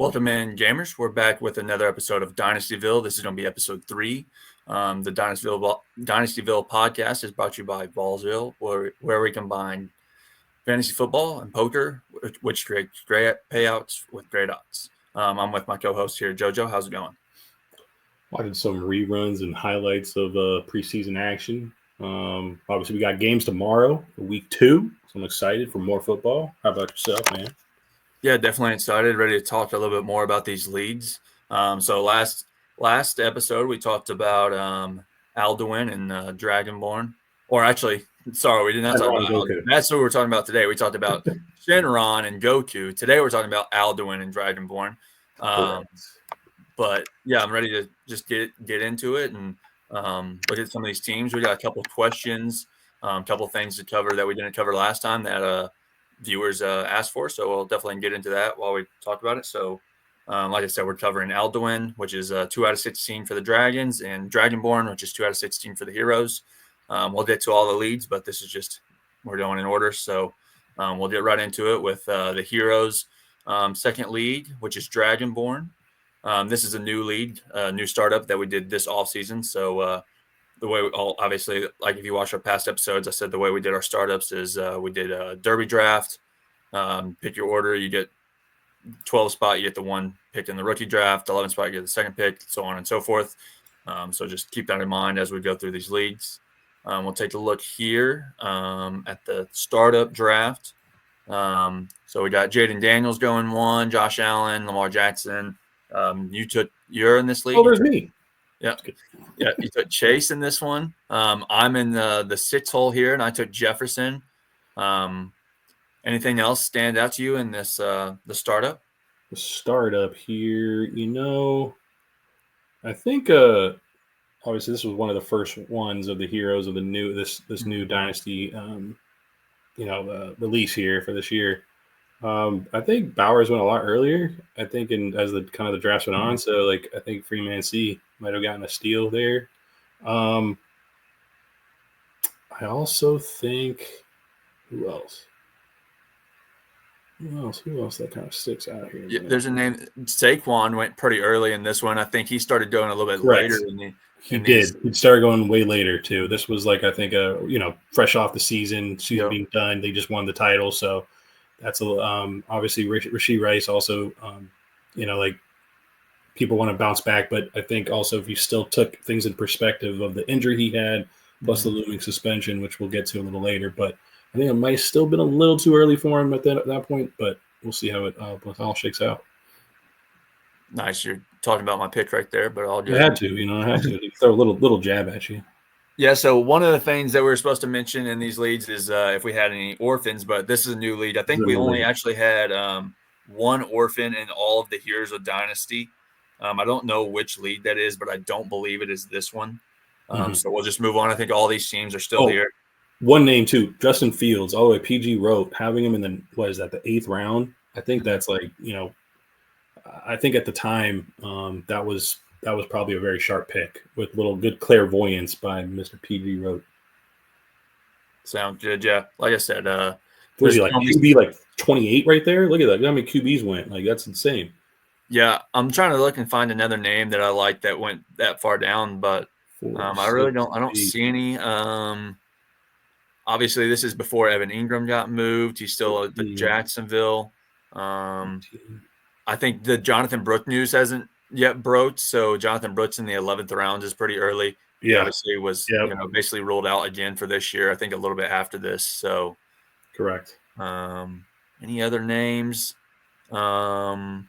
Welcome in, gamers. We're back with another episode of DynastyVille. This is going to be episode 3. The DynastyVille podcast is brought to you by Ballsville, where we combine fantasy football and poker, which creates great payouts with great odds. I'm with my co-host here, JoJo. How's it going? Watching some reruns and highlights of preseason action. Obviously, we got games tomorrow for week 2, so I'm excited for more football. How about yourself, man? Yeah, definitely excited. Ready to talk a little bit more about these leagues. So last episode we talked about Alduin and Dragonborn. Or actually, sorry, we did not talk about Alduin. That's what we're talking about today. We talked about Shenron and Goku. Today we're talking about Alduin and Dragonborn. But yeah, I'm ready to just get into it and look at some of these teams. We got a couple of questions, a couple of things to cover that we didn't cover last time that viewers asked for, so we'll definitely get into that while we talk about it. So like I said, we're covering Alduin, which is 2 out of 16 for the Dragons, and Dragonborn, which is 2 out of 16 for the Heroes. We'll get to all the leads, but this is just, we're going in order. So we'll get right into it with the Heroes second league, which is Dragonborn. This is a new league, new startup that we did this off season. So the way obviously, like if you watch our past episodes, I said the way we did our startups is we did a derby draft, pick your order, you get 12 spot, you get the 1 picked in the rookie draft, 11 spot, you get the 2nd pick, so on and so forth. So just keep that in mind as we go through these leagues. We'll take a look here at the startup draft. So we got Jaden Daniels going 1, Josh Allen, Lamar Jackson. You're in this league. Oh, there's me. Yeah. You took Chase in this one. I'm in the 6th hole here, and I took Jefferson. Anything else stand out to you in this the startup? The startup here, I think obviously this was one of the first ones of the Heroes of the new this new Dynasty release here for this year. I think Bowers went a lot earlier. I think, as the kind of the drafts went on, so I think Freeman C might have gotten a steal there. I also think who else that kind of sticks out here? Yeah, there's a name. Saquon went pretty early in this one. I think he started going a little bit later. He started going way later too. This was I think fresh off the season being done. They just won the title, so. That's obviously Rashee Rice also, people want to bounce back. But I think also if you still took things in perspective of the injury he had, plus the looming suspension, which we'll get to a little later. But I think it might have still been a little too early for him at that point. But we'll see how it all shakes out. Nice. You're talking about my pick right there, but I'll just I had to throw a little jab at you. Yeah, so one of the things that we were supposed to mention in these leagues is if we had any orphans, but this is a new league. I think we only actually had 1 orphan in all of the Heroes of Dynasty. I don't know which league that is, but I don't believe it is this one. So we'll just move on. I think all these teams are still here. One name, too, Justin Fields. All the way PG wrote, having him in the 8th round. I think that's I think at the time that was probably a very sharp pick with good clairvoyance by Mr. PG wrote. Sounds good, yeah. Like I said, was he QB 28 right there? Look at that. How many QBs went? That's insane. Yeah, I'm trying to look and find another name that I like that went that far down, but I really don't see any. Obviously, this is before Evan Ingram got moved. He's still at the Jacksonville. I think the Jonathan Brooke news hasn't yet broke, so Jonathan Brooks in the 11th round is pretty early. He obviously was basically ruled out again for this year. I think a little bit after this. So correct. Any other names? Russell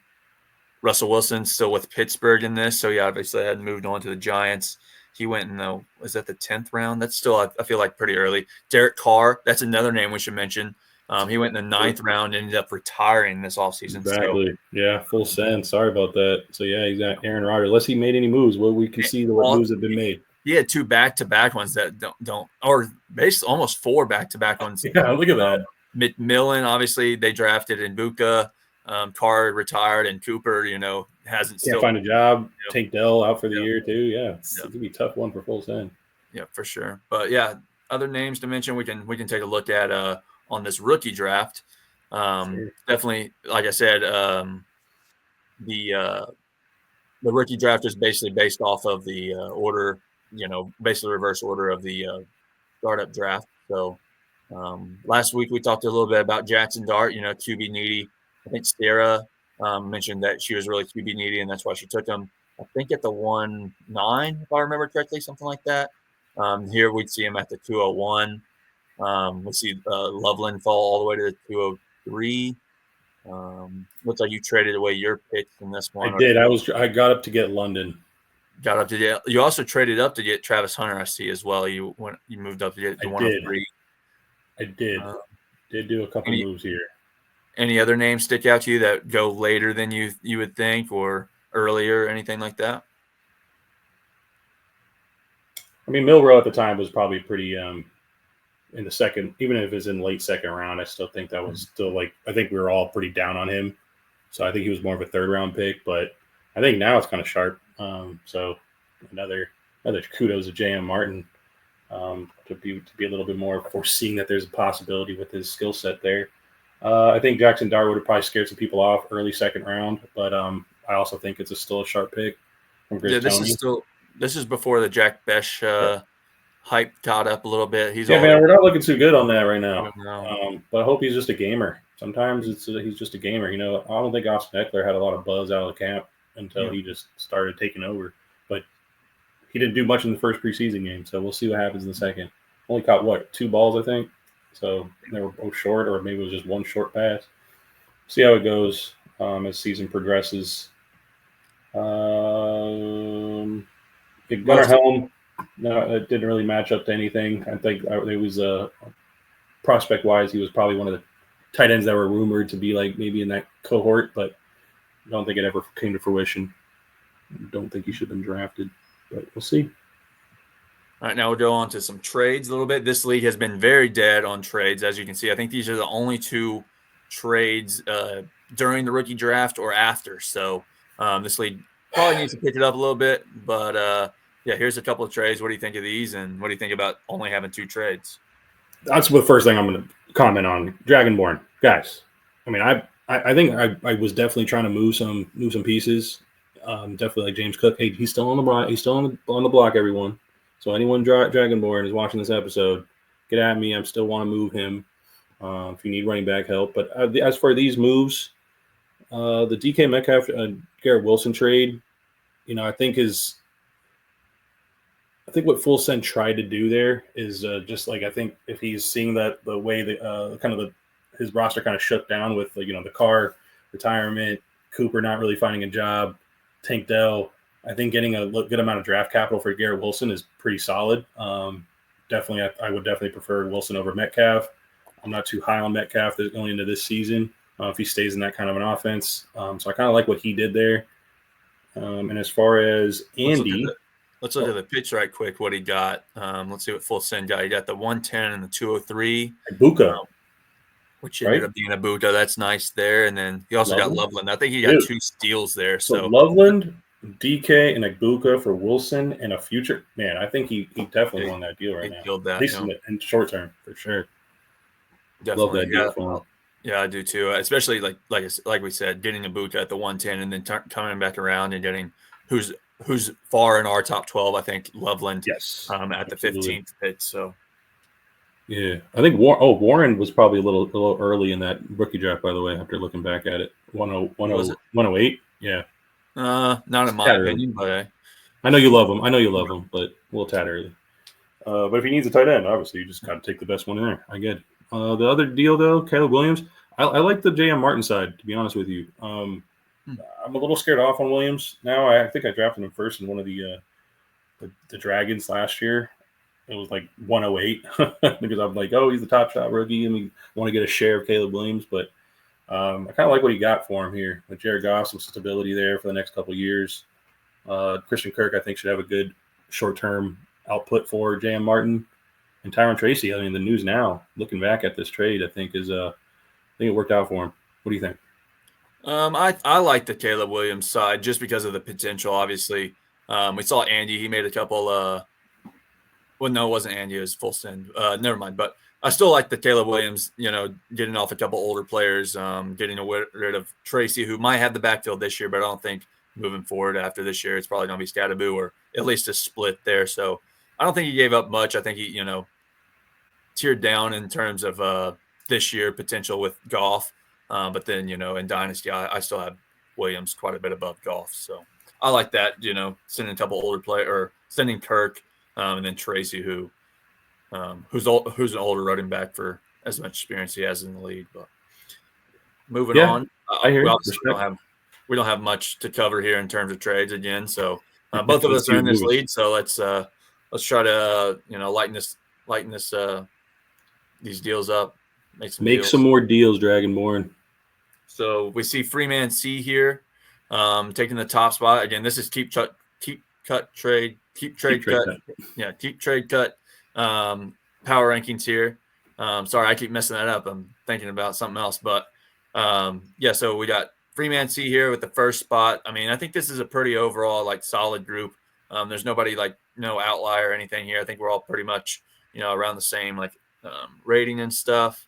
Wilson still with Pittsburgh in this, so he obviously had moved on to the Giants. He went in was that the 10th round? That's still I feel like pretty early. Derek Carr, that's another name we should mention. He went in the 9th round, ended up retiring this offseason. Exactly. So. Yeah, full send. Sorry about that. So, yeah, he's got Aaron Rodgers. Unless he made any moves, we can see what moves have been made. He had 2 back-to-back ones that don't or basically almost 4 back-to-back ones. Yeah, look at that. McMillan, obviously, they drafted Mbuka. Carr retired, and Cooper, hasn't can't find a job. Tank Dell out for the year, too. Yeah, it's going to be a tough one for full send. Yeah, for sure. But, yeah, other names to mention we can take a look at on this rookie draft. Definitely, like I said, the rookie draft is basically based off of the order, basically reverse order of the startup draft. So last week we talked a little bit about Jackson Dart, QB needy. I think Sarah mentioned that she was really QB needy, and that's why she took him. I think at the 1-9, if I remember correctly, something like that. Here we'd see him at the 201. We see Loveland fall all the way to the 203. Looks like you traded away your picks in this one. I did. I got up to get London. Got up to get. You also traded up to get Travis Hunter, I see as well. You moved up to get the 103. I did. Did do a couple moves here. Any other names stick out to you that go later than you would think, or earlier, anything like that? I mean, Milrow at the time was probably pretty in the second, even if it's in late second round. I still think that was still I think we were all pretty down on him. So I think he was more of a third round pick, but I think now it's kind of sharp. So another kudos to J.M. Martin to be a little bit more foreseeing that there's a possibility with his skill set there. I think Jackson Dart would have probably scared some people off early second round, but I also think it's still a sharp pick from Gris Tony. This is before the Jack Besh hype caught up a little bit. Man, we're not looking too good on that right now. But I hope he's just a gamer. Sometimes he's just a gamer. I don't think Austin Eckler had a lot of buzz out of the camp until he just started taking over. But he didn't do much in the first preseason game, so we'll see what happens in the second. Only caught 2 balls, I think. So they were both short, or maybe it was just one short pass. See how it goes as season progresses. Gunnar Helm, no, it didn't really match up to anything. I think it was prospect-wise, he was probably one of the tight ends that were rumored to be maybe in that cohort, but I don't think it ever came to fruition. I don't think he should have been drafted, but we'll see. All right, now we'll go on to some trades a little bit. This league has been very dead on trades, as you can see. I think these are the only 2 trades during the rookie draft or after. So this league probably needs to pick it up a little bit. But, here's a couple of trades. What do you think of these, and what do you think about only having 2 trades? That's the first thing I'm going to comment on. Dragonborn. Guys, I mean, I think I was definitely trying to move some pieces. Definitely like James Cook. Hey, he's still on the block. He's still on the block, everyone. So anyone Dragonborn is watching this episode, get at me. I still want to move him if you need running back help. But as for these moves, the DK Metcalf Garrett Wilson trade, I think what Full Send tried to do there is just I think if he's seeing that the way his roster kind of shut down with the Carr retirement, Cooper not really finding a job, Tank Dell. I think getting a good amount of draft capital for Garrett Wilson is pretty solid. Definitely, I would definitely prefer Wilson over Metcalf. I'm not too high on Metcalf going into this season if he stays in that kind of an offense. So I kind of like what he did there. And as far as Andy, let's look at the pitch right quick. What he got? Let's see what Full Send got. He got the 110 and the 203. Ibuka, which ended up being Ibuka. That's nice there. And then he also got Loveland. I think he got 2 steals there. So Loveland, DK, and Ibuka for Wilson and a future. Man, I think he definitely won that deal right now. Killed that, at least in short term, for sure. Definitely. Love that deal for him. Yeah, I do too. Especially like we said, getting Ibuka at the 110 and then coming back around and getting who's far in our top 12. I think Loveland. Yes. At the 15th pitch. So. Yeah, I think Warren was probably a little early in that rookie draft. By the way, after looking back at it, 108. Yeah. Not in my opinion, but I know you love him. But a little tad early. But if he needs a tight end, obviously you just got to take the best one in there. I get it. The other deal though, Caleb Williams. I like the J.M. Martin side, to be honest with you. I'm a little scared off on Williams now. I think I drafted him first in one of the Dragons last year. It was 108 because I'm he's the top shot rookie and we want to get a share of Caleb Williams, but I kind of like what he got for him here with Jared Goff, some stability there for the next couple of years. Christian Kirk, I think, should have a good short-term output for J.M. Martin and Tyron Tracy. I mean, the news now, looking back at this trade, I think it worked out for him. What do you think? I like the Caleb Williams side just because of the potential. Obviously, we saw Andy; he made a couple. Well, no, it wasn't Andy. It was full send. Never mind. But I still like the Caleb Williams, getting off a couple older players, getting rid of Tracy, who might have the backfield this year, but I don't think moving forward after this year, it's probably going to be Scattaboo or at least a split there. So I don't think he gave up much. I think he, tiered down in terms of this year potential with Goff. But then, in Dynasty, I still have Williams quite a bit above Goff. So I like that, sending a couple older players or sending Kirk and then Tracy, who's an older running back for as much experience he has in the league. But moving on, I hear we you. obviously don't have much to cover here in terms of trades again. So both of us are in this lead. So let's try to lighten this these deals up. Make some more deals, Dragonborn. So we see Freeman C here, taking the top spot again. This is keep trade cut. Yeah, keep trade cut. Power rankings here. Sorry, I keep messing that up. I'm thinking about something else, but so we got Freeman C here with the first spot. I mean, I think this is a pretty overall solid group. There's nobody no outlier or anything here. I think we're all pretty much around the same rating and stuff.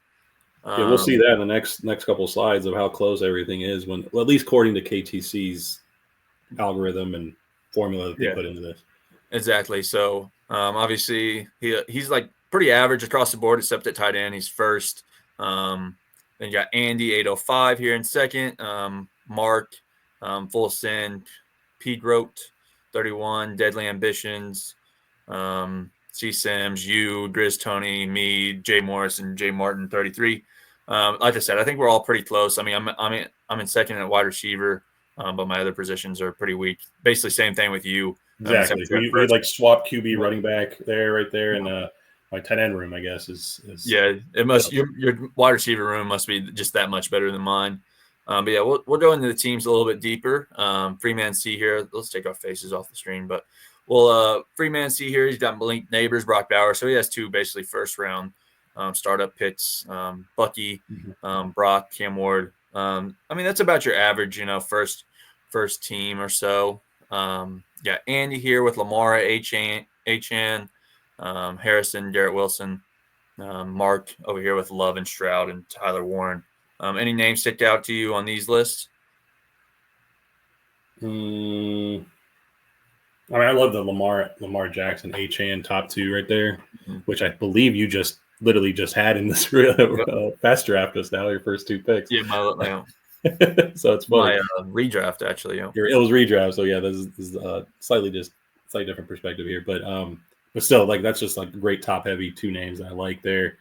Yeah, we'll see that in the next couple of slides of how close everything is at least according to KTC's algorithm and formula that they put into this. Exactly. So obviously he's pretty average across the board except at tight end. He's first. Then you got Andy 805 here in second. Mark full send. Pete Rote 31. Deadly Ambitions. C Sims, you, Grizz Tony, me, Jay Morris, and Jay Martin 33. Like I said, I think we're all pretty close. I mean, I'm in second at wide receiver, but my other positions are pretty weak. Basically, same thing with you. Exactly. We swap QB running back right there, and my tight end room, I guess, is it must your wide receiver room must be just that much better than mine. But yeah, we'll go into the teams a little bit deeper. Freeman C here. Let's take our faces off the screen, but Freeman C here. He's got Blink Neighbors, Brock Bauer, so he has two basically first round startup picks. Bucky, Brock, Cam Ward. I mean, that's about your average, first team or so. Andy here with Lamar, HN, Harrison, Garrett Wilson, Mark over here with Love and Stroud and Tyler Warren. Any names stick out to you on these lists? I mean, I love the Lamar Jackson HN top two right there, which I believe you literally just had in this fast draft us now, your first two picks. Yeah, my so it's funny. My redraft actually. Yeah. It was redraft, so yeah, this is slightly different perspective here, but still, that's just great top heavy two names that I like there.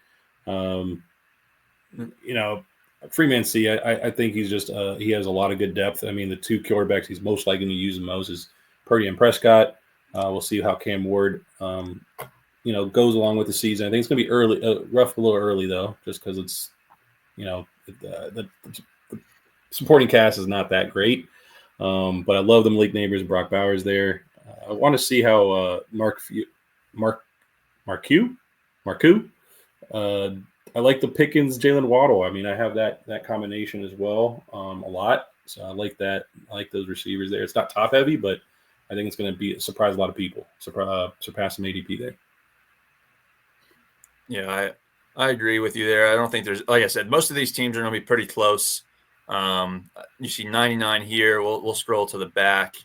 Freeman C, I think he's just he has a lot of good depth. I mean, the two quarterbacks he's most likely to use the most is Purdy and Prescott. We'll see how Cam Ward goes along with the season. I think it's going to be early, a little early though, just because it's the supporting cast is not that great. But I love the Malik Neighbors and Brock Bowers there. I want to see how Marku. I like the Pickens, Jalen Waddle. I mean, I have that combination as well a lot. So I like that. I like those receivers there. It's not top heavy, but I think it's going to surprise a lot of people. Surpass some ADP there. Yeah, I agree with you there. I don't think there's, like I said, most of these teams are going to be pretty close. You see 99 here. We'll scroll to the back.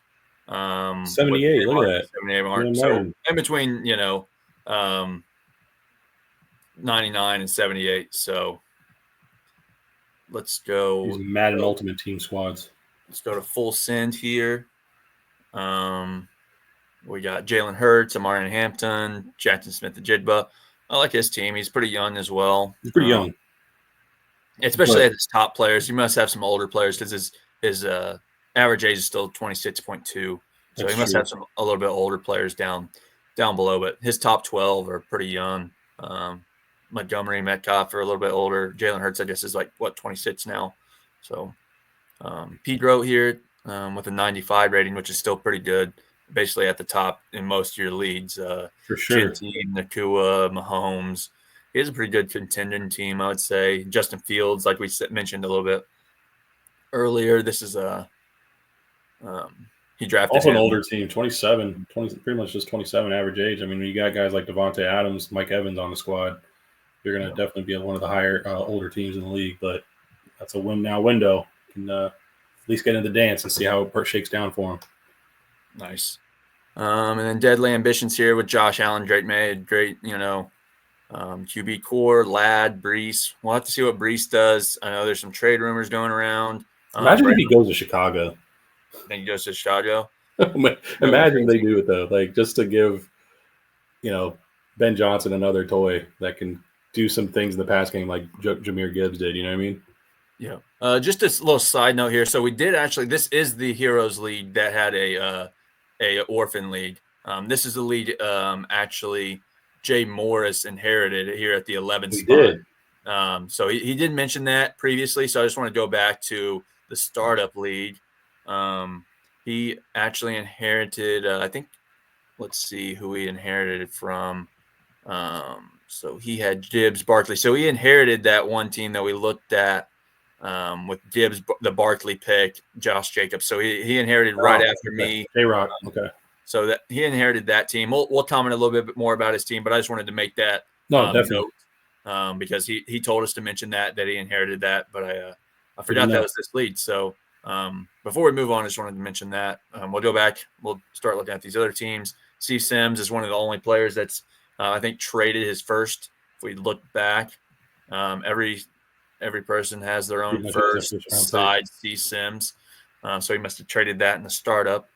78. Look at that. 78 mark. So in between, 99 and 78. So let's go. These Madden Ultimate Team squads. Let's go to full send here. We got Jalen Hurts, Amari Hampton, Jackson Smith-Njigba. I like his team. He's pretty young as well. He's pretty young. Especially at his top players. He must have some older players because his average age is still 26.2. So he must have a little bit older players down below. But his top 12 are pretty young. Montgomery, Metcalf are a little bit older. Jalen Hurts, I guess, is 26 now. So Pete Rote here with a 95 rating, which is still pretty good. Basically at the top in most of your leagues. For sure. Jinty, Nakua, Mahomes. He has a pretty good contending team, I would say. Justin Fields, like we mentioned a little bit earlier. This is he drafted Also an him. older team, 27, 20, pretty much just 27 average age. I mean, when you got guys like Devontae Adams, Mike Evans on the squad, you're going to definitely be one of the higher, older teams in the league. But that's a win now window. You can at least get in the dance and see how it shakes down for him. Nice. And then Deadly Ambitions here with Josh Allen, Drake May, great, QB core, Ladd, Brees. We'll have to see what Brees does. I know there's some trade rumors going around. Imagine if he goes to Chicago. I think he goes to Chicago. Imagine they do it, though. Like, just to give, Ben Johnson another toy that can do some things in the pass game like Jahmyr Gibbs did. You know what I mean? Yeah. Just a little side note here. So we did actually, this is the Heroes League that had a orphan league. This is the league actually Jay Morris inherited here at the 11th spot. Did. So he did mention that previously. So I just want to go back to the startup league. He actually inherited, I think, let's see who he inherited from. So he had Gibbs, Barkley. So he inherited that one team that we looked at with Gibbs, the Barkley pick, Josh Jacobs. So he inherited right after me. J-Rock, okay. So that he inherited that team. We'll comment a little bit more about his team, but I just wanted to make that definitely. note because he told us to mention that he inherited that, but I forgot that was this lead. So before we move on, I just wanted to mention that. We'll go back. We'll start looking at these other teams. C. Sims is one of the only players that's I think traded his first. If we look back, every person has their own first side C. Sims. So he must have traded that in the startup.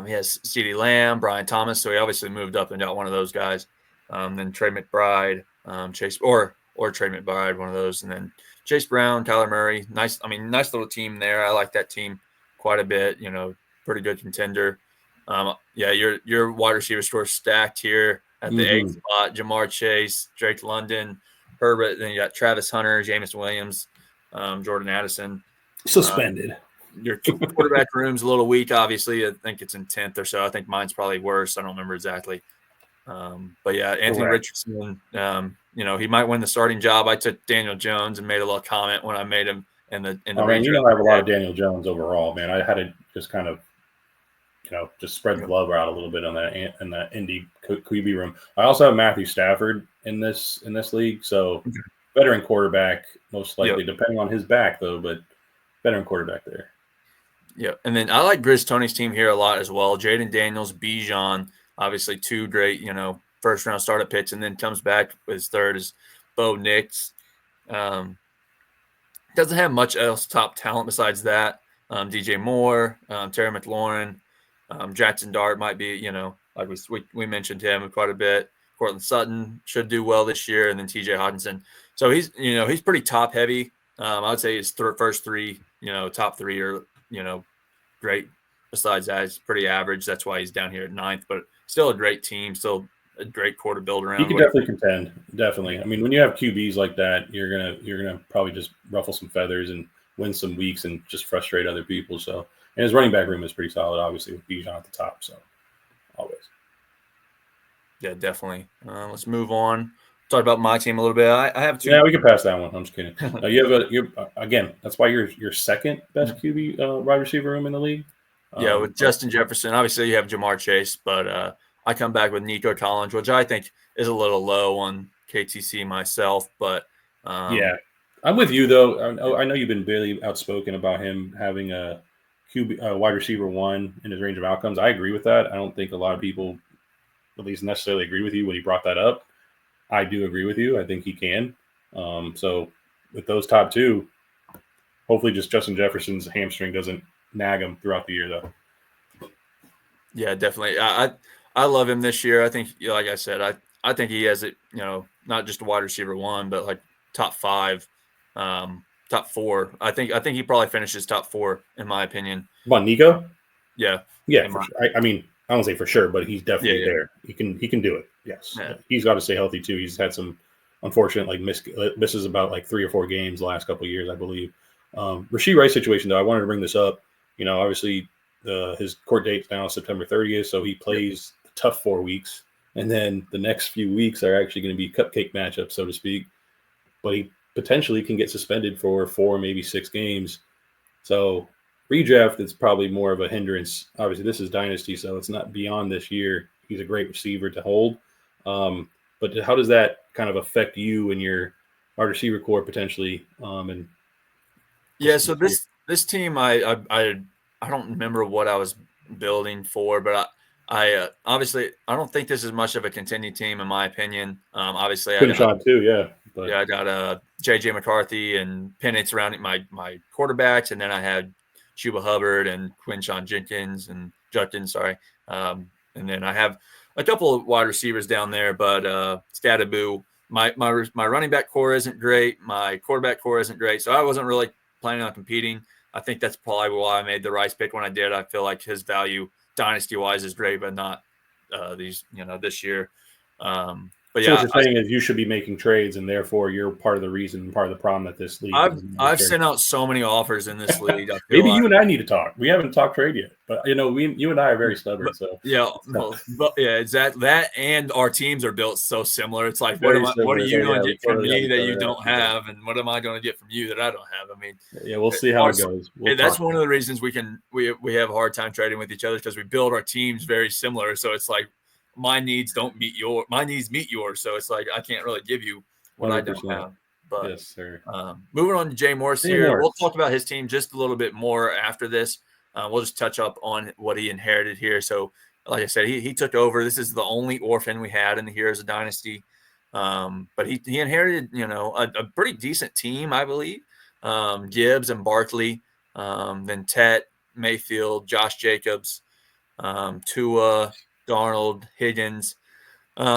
He has CeeDee Lamb, Brian Thomas, so he obviously moved up and got one of those guys. Then Trey McBride, Chase or Trey McBride, one of those, and then Chase Brown, Kyler Murray. Nice little team there. I like that team quite a bit. Pretty good contender. Your wide receiver score stacked here at the 8th spot. Jamar Chase, Drake London, Herbert. Then you got Travis Hunter, Jameis Williams, Jordan Addison. Suspended. Your quarterback room's a little weak, obviously. I think it's in 10th or so. I think mine's probably worse. I don't remember exactly. But yeah, Anthony Richardson, he might win the starting job. I took Daniel Jones and made a little comment when I made him in the redraft. You don't have a lot of Daniel Jones overall, man. I had to just kind of, just spread the love out a little bit on that in the Indy QB room. I also have Matthew Stafford in this league, so veteran quarterback most likely, depending on his back though, but veteran quarterback there. Yeah, and then I like Grizz Tony's team here a lot as well. Jaden Daniels, Bijan, obviously two great, first-round startup picks, and then comes back with his third is Bo Nix. Doesn't have much else top talent besides that. DJ Moore, Terry McLaurin, Jackson Dart might be, like we mentioned him quite a bit. Cortland Sutton should do well this year, and then TJ Hawkinson. So he's pretty top-heavy. I would say his first three, top three are, great. Besides that, he's pretty average. That's why he's down here at 9th, but still a great team, still a great core to build around. He can definitely contend. Definitely. I mean, when you have QBs like that, you're gonna probably just ruffle some feathers and win some weeks and just frustrate other people. So, and his running back room is pretty solid, obviously, with Bijan at the top. So, always. Yeah, definitely. Let's move on. Talk about my team a little bit. I have two. Yeah, we can pass that one. I'm just kidding. Again, that's why you're second best QB wide receiver room in the league. Yeah, with Justin Jefferson. Obviously, you have Jamar Chase, but I come back with Nico Collins, which I think is a little low on KTC myself. But yeah, I'm with you though. I know you've been really outspoken about him having a wide receiver one in his range of outcomes. I agree with that. I don't think a lot of people, at least necessarily, agree with you when he brought that up. I do agree with you. I think he can. So with those top two, hopefully just Justin Jefferson's hamstring doesn't nag him throughout the year, though. Yeah, definitely. I love him this year. I think, like I said, I think he has it. Not just a wide receiver one, but like top 5, top 4. I think he probably finishes top 4 in my opinion. Come on, Nico. Yeah. For sure. I mean, I don't say for sure, but he's definitely there. He can do it. Yes. Yeah. He's got to stay healthy too. He's had some unfortunate misses about like 3 or 4 games the last couple of years, I believe. Rashee Rice situation though, I wanted to bring this up. Obviously his court date's now September 30th, so he plays the tough 4 weeks, and then the next few weeks are actually going to be cupcake matchups, so to speak. But he potentially can get suspended for 4, maybe 6 games. So redraft, it's probably more of a hindrance. Obviously, this is Dynasty, so it's not beyond this year. He's a great receiver to hold. But how does that kind of affect you and your wide receiver core potentially? And Yeah, so this team, I don't remember what I was building for, but I obviously I don't think this is much of a contending team in my opinion. Obviously, Quinn Shot too, yeah. But I got JJ McCarthy and Penix surrounding my quarterbacks, and then I had Chuba Hubbard and Quinshawn Judkins, sorry. And then I have a couple of wide receivers down there, but Stataboo, my running back core isn't great, my quarterback core isn't great, so I wasn't really planning on competing. I think that's probably why I made the Rice pick when I did. I feel like his value dynasty wise is great, but not this year. But so yeah, what you're saying is you should be making trades, and therefore you're part of the reason, part of the problem that this league. I've sent out so many offers in this league. I feel Maybe like. you and I need to talk. We haven't talked trade yet, but you and I are very stubborn. So yeah, exactly that, and our teams are built so similar. It's like, what are you so, going to we get from totally me that you out. don't have, and what am I going to get from you that I don't have? I mean, yeah, we'll see how it goes. That's one of the reasons we have a hard time trading with each other, because we build our teams very similar. So it's like my needs meet yours. So it's like I can't really give you what 100%. I don't have. But yes, sir. Moving on to Jay Morris here. We'll talk about his team just a little bit more after this. We'll just touch up on what he inherited here. So, like I said, he took over. This is the only orphan we had in the Heroes of Dynasty. But he inherited, a pretty decent team, I believe. Gibbs and Barkley, then Tet, Mayfield, Josh Jacobs, Tua, Darnold, Higgins.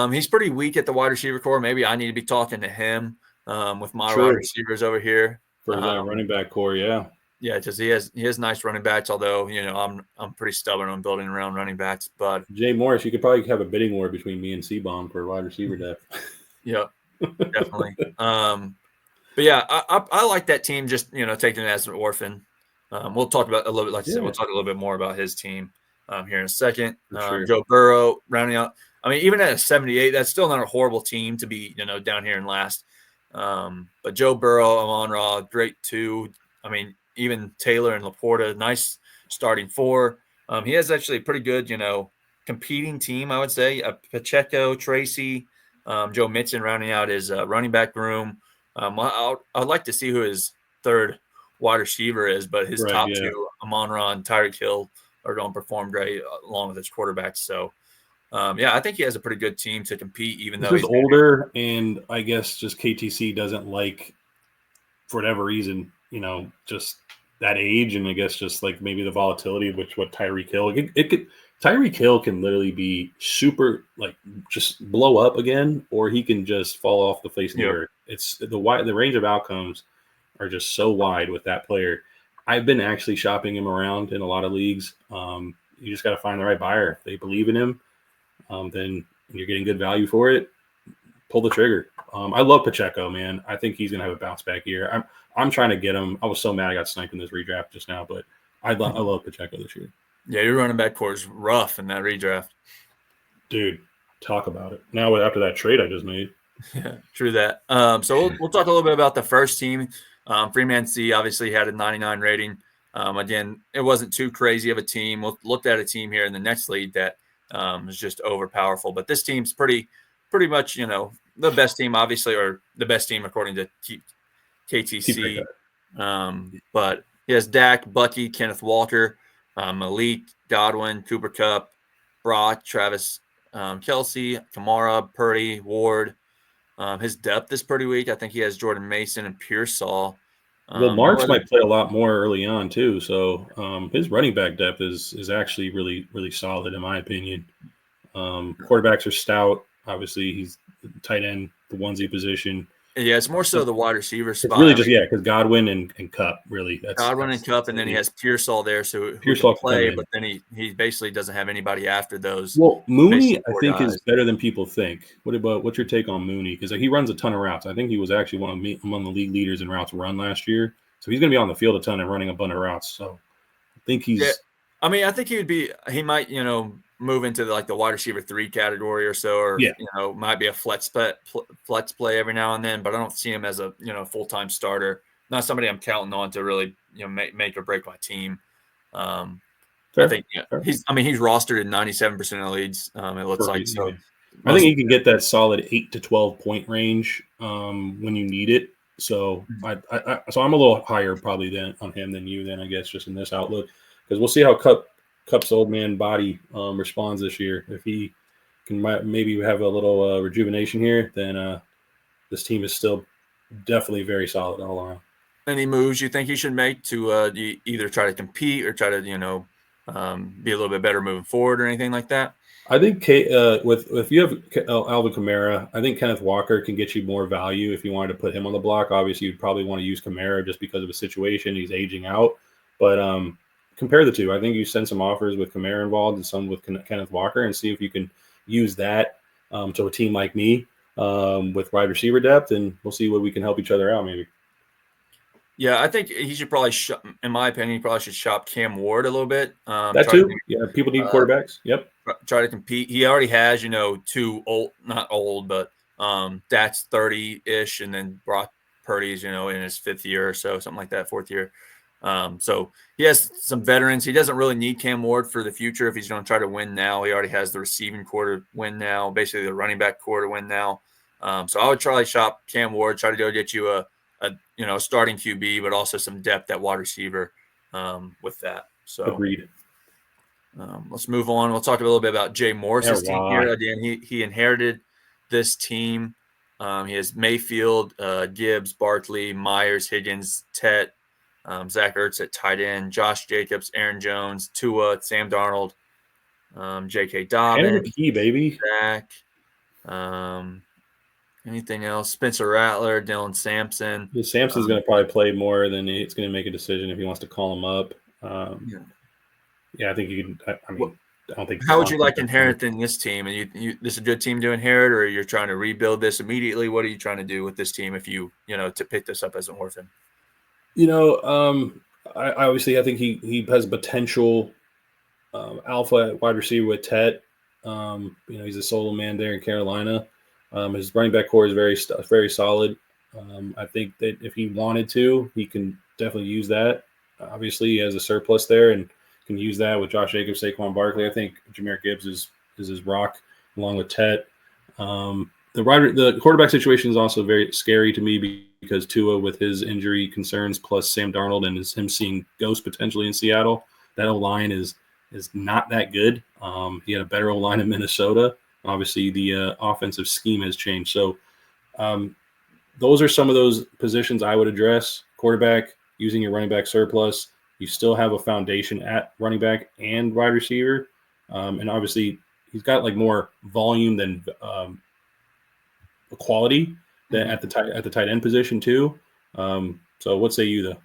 He's pretty weak at the wide receiver core. Maybe I need to be talking to him with my wide receivers over here. For that running back core, yeah. Yeah, because he has nice running backs, although, I'm pretty stubborn on building around running backs. But Jay Morris, you could probably have a bidding war between me and Cbomb for wide receiver depth. Yeah, definitely. But yeah, I like that team, just taking it as an orphan. We'll talk about a little bit, like I said, we'll talk a little bit more about his team here in a second. Sure. Joe Burrow rounding out. I mean, even at a 78, that's still not a horrible team to be, down here in last. But Joe Burrow, Amon-Ra, great too. I mean, even Taylor and Laporta, nice starting four. He has actually a pretty good, competing team, I would say. Pacheco, Tracy, Joe Mixon rounding out his running back room. I'd like to see who his third wide receiver is, but his top two, Amon-Ra and Tyreek Hill, are going to perform great along with his quarterbacks. So, I think he has a pretty good team to compete, even though he's older, and I guess just KTC doesn't like, for whatever reason, just that age, and I guess just like maybe the volatility, which what Tyreek Hill, Tyreek Hill can literally be super, like, just blow up again, or he can just fall off the face of the earth. It's the range of outcomes are just so wide with that player. I've been actually shopping him around in a lot of leagues. You just got to find the right buyer. If they believe in him, then you're getting good value for it. Pull the trigger. I love Pacheco, man. I think he's gonna have a bounce back year. I'm trying to get him. I was so mad I got sniped in this redraft just now, but I love Pacheco this year. Yeah, your running back core is rough in that redraft, dude. Talk about it. Now after that trade I just made. Yeah, true that. So we'll talk a little bit about the first team. Freeman C obviously had a 99 rating. Again, it wasn't too crazy of a team. We'll look at a team here in the next league that is just overpowerful. But this team's pretty much, the best team, obviously, or the best team according to KTC. But he has Dak, Bucky, Kenneth Walker, Malik, Godwin, Cooper Kupp, Brock, Travis, Kelsey, Kamara, Purdy, Ward. His depth is pretty weak. I think he has Jordan Mason and Pearsall. Well, Marks might play a lot more early on too. So his running back depth is actually really, really solid in my opinion. Quarterbacks are stout. Obviously, he's tight end, the onesie position. Yeah, it's more so the wide receiver spot. It's really just because Godwin and Kupp really. Godwin and Kupp, and then he has Pearsall there, so Pearsall can play, but then he basically doesn't have anybody after those. Well, Mooney, I think, is better than people think. What's your take on Mooney? Because he runs a ton of routes. I think he was actually among the league leaders in routes run last year. So he's going to be on the field a ton and running a bunch of routes. So I think he's. Yeah. I mean, I think he might, move into the wide receiver 3 category or so, or might be a flex play every now and then, but I don't see him as a full-time starter. Not somebody I'm counting on to really make or break my team. I Fair, think fair. he's rostered in 97% of leagues. It looks like Perfect. so. Yeah. I think you can get that solid 8 to 12 point range when you need it. So so I'm a little higher probably than on him than you then I guess just in this outlook because we'll see how Cup's old man body responds this year. If he can maybe have a little rejuvenation here, then this team is still definitely very solid all around. Any moves you think he should make to either try to compete or try to be a little bit better moving forward or anything like that? I think with if you have Alvin Kamara, I think Kenneth Walker can get you more value if you wanted to put him on the block. Obviously, you'd probably want to use Kamara just because of his situation; he's aging out. But compare the two. I think you send some offers with Kamara involved and some with Kenneth Walker, and see if you can use that to a team like me with wide receiver depth, and we'll see what we can help each other out. Maybe. Yeah, I think he should probably, in my opinion, he probably should shop Cam Ward a little bit. That Try to too. Yeah, people need quarterbacks. Yep. try to compete. He already has, two old, not old, but that's 30-ish, and then Brock Purdy's, in his fifth year or so, something like that, fourth year. So he has some veterans. He doesn't really need Cam Ward for the future if he's going to try to win now. He already has the receiving core to win now, basically the running back core to win now. So I would try to shop Cam Ward, try to go get you a starting QB, but also some depth at wide receiver with that. So agreed. Let's move on. We'll talk a little bit about Jay Morris's team here. Why? Again, he inherited this team. He has Mayfield, Gibbs, Barkley, Myers, Higgins, Tet, Zach Ertz at tight end, Josh Jacobs, Aaron Jones, Tua, Sam Darnold, J.K. Dobbins, And McKee, baby. Zach. Anything else? Spencer Rattler, Dylan Sampson. Yeah, Sampson's going to probably play more than he's going to make a decision if he wants to call him up. Yeah, I think you can. I mean, I don't think. How would you like inheriting this team? And this is a good team to inherit, or you're trying to rebuild this immediately? What are you trying to do with this team if you to pick this up as an orphan? I obviously I think he has potential alpha at wide receiver with Tet. He's a solo man there in Carolina. His running back core is very solid. I think that if he wanted to, he can definitely use that. Obviously, he has a surplus there and can use that with Josh Jacobs, Saquon Barkley. I think Jahmyr Gibbs is his rock along with Tet. The quarterback situation is also very scary to me because Tua, with his injury concerns, plus Sam Darnold and him seeing ghosts potentially in Seattle, that O-line is not that good. He had a better O-line in Minnesota. Obviously, the offensive scheme has changed. So those are some of those positions I would address. Quarterback, using your running back surplus. You still have a foundation at running back and wide receiver. And obviously, he's got like more volume than quality at the tight end position too. So what say you, though?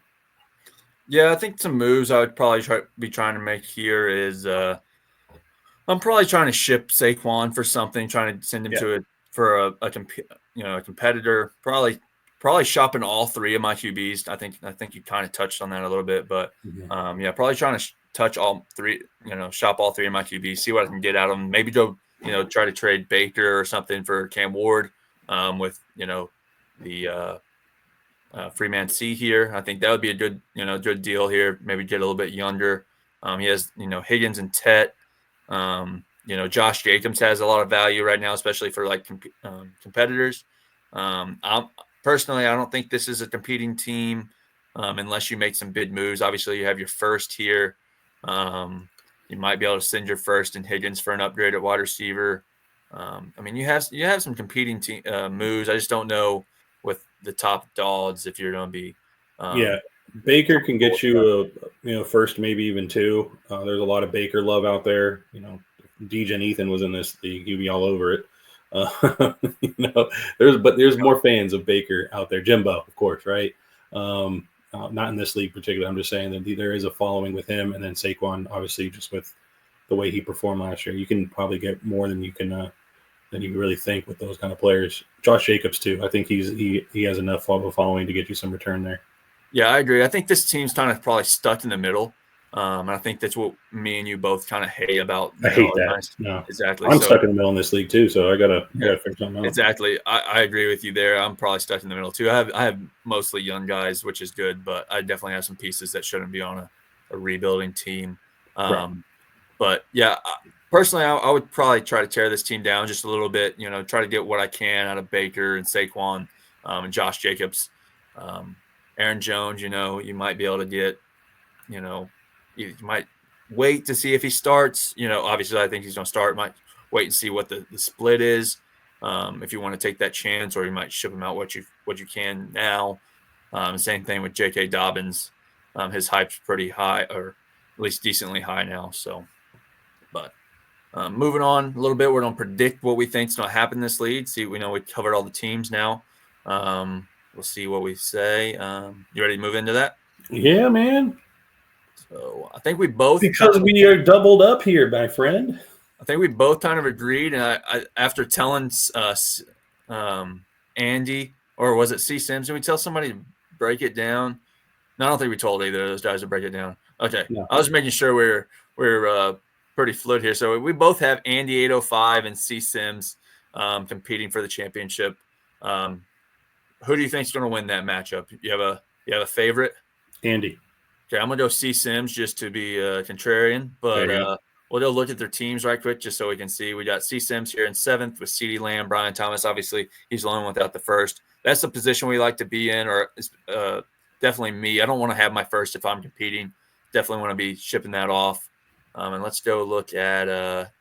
Yeah, I think some moves I would probably be trying to make here is I'm probably trying to ship Saquon for something, trying to send him for a competitor. Probably shopping all three of my QBs. I think you kind of touched on that a little bit, but probably trying to touch all three. Shop all three of my QBs, see what I can get out of them. Maybe go try to trade Baker or something for Cam Ward with the Freeman C here. I think that would be a good deal here. Maybe get a little bit younger. He has Higgins and Tet. Josh Jacobs has a lot of value right now, especially for like competitors. Personally, I don't think this is a competing team unless you make some big moves. Obviously, you have your first here. You might be able to send your first and Higgins for an upgrade at wide receiver. You have some competing moves. I just don't know with the top odds if you're going to be. Baker can get you a first, maybe even two. There's a lot of Baker love out there. DJ Ethan was in this league; he'd be all over it. There's more fans of Baker out there. Jimbo, of course, right? Not in this league particularly. I'm just saying that there is a following with him, and then Saquon, obviously, just with the way he performed last year, you can probably get more than you can than you really think with those kind of players. Josh Jacobs too. I think he has enough of a following to get you some return there. Yeah, I agree. I think this team's kind of probably stuck in the middle. And I think that's what me and you both kind of hate about. I hate that. No, exactly. I'm stuck in the middle in this league too, so I gotta figure something out. Exactly. I agree with you there. I'm probably stuck in the middle too. I have mostly young guys, which is good, but I definitely have some pieces that shouldn't be on rebuilding team. Right. But yeah, personally, I would probably try to tear this team down just a little bit. Try to get what I can out of Baker and Saquon and Josh Jacobs, Aaron Jones. You might be able to get. You might wait to see if he starts. Obviously, I think he's going to start. Might wait and see what the split is. If you want to take that chance, or you might ship him out what you can now. Same thing with J.K. Dobbins. His hype's pretty high, or at least decently high now. So. But moving on a little bit, we're going to predict what we think is going to happen this league. We covered all the teams now. We'll see what we say. You ready to move into that? Yeah, man. So I think we both because we are doubled up here, my friend. I think we both kind of agreed. And I after telling Andy, or was it C Sims? Did we tell somebody to break it down? No, I don't think we told either of those guys to break it down. Okay, no. I was making sure we're pretty fluid here. So we both have Andy 805 and C Sims competing for the championship. Who do you think is going to win that matchup? You have a favorite? Andy. Okay, I'm going to go C Sims just to be contrarian, but we'll go look at their teams right quick just so we can see. We got C Sims here in 7th with CeeDee Lamb, Brian Thomas. Obviously, he's the only one without the first. That's the position we like to be in, or definitely me. I don't want to have my first if I'm competing. Definitely want to be shipping that off. And let's go look at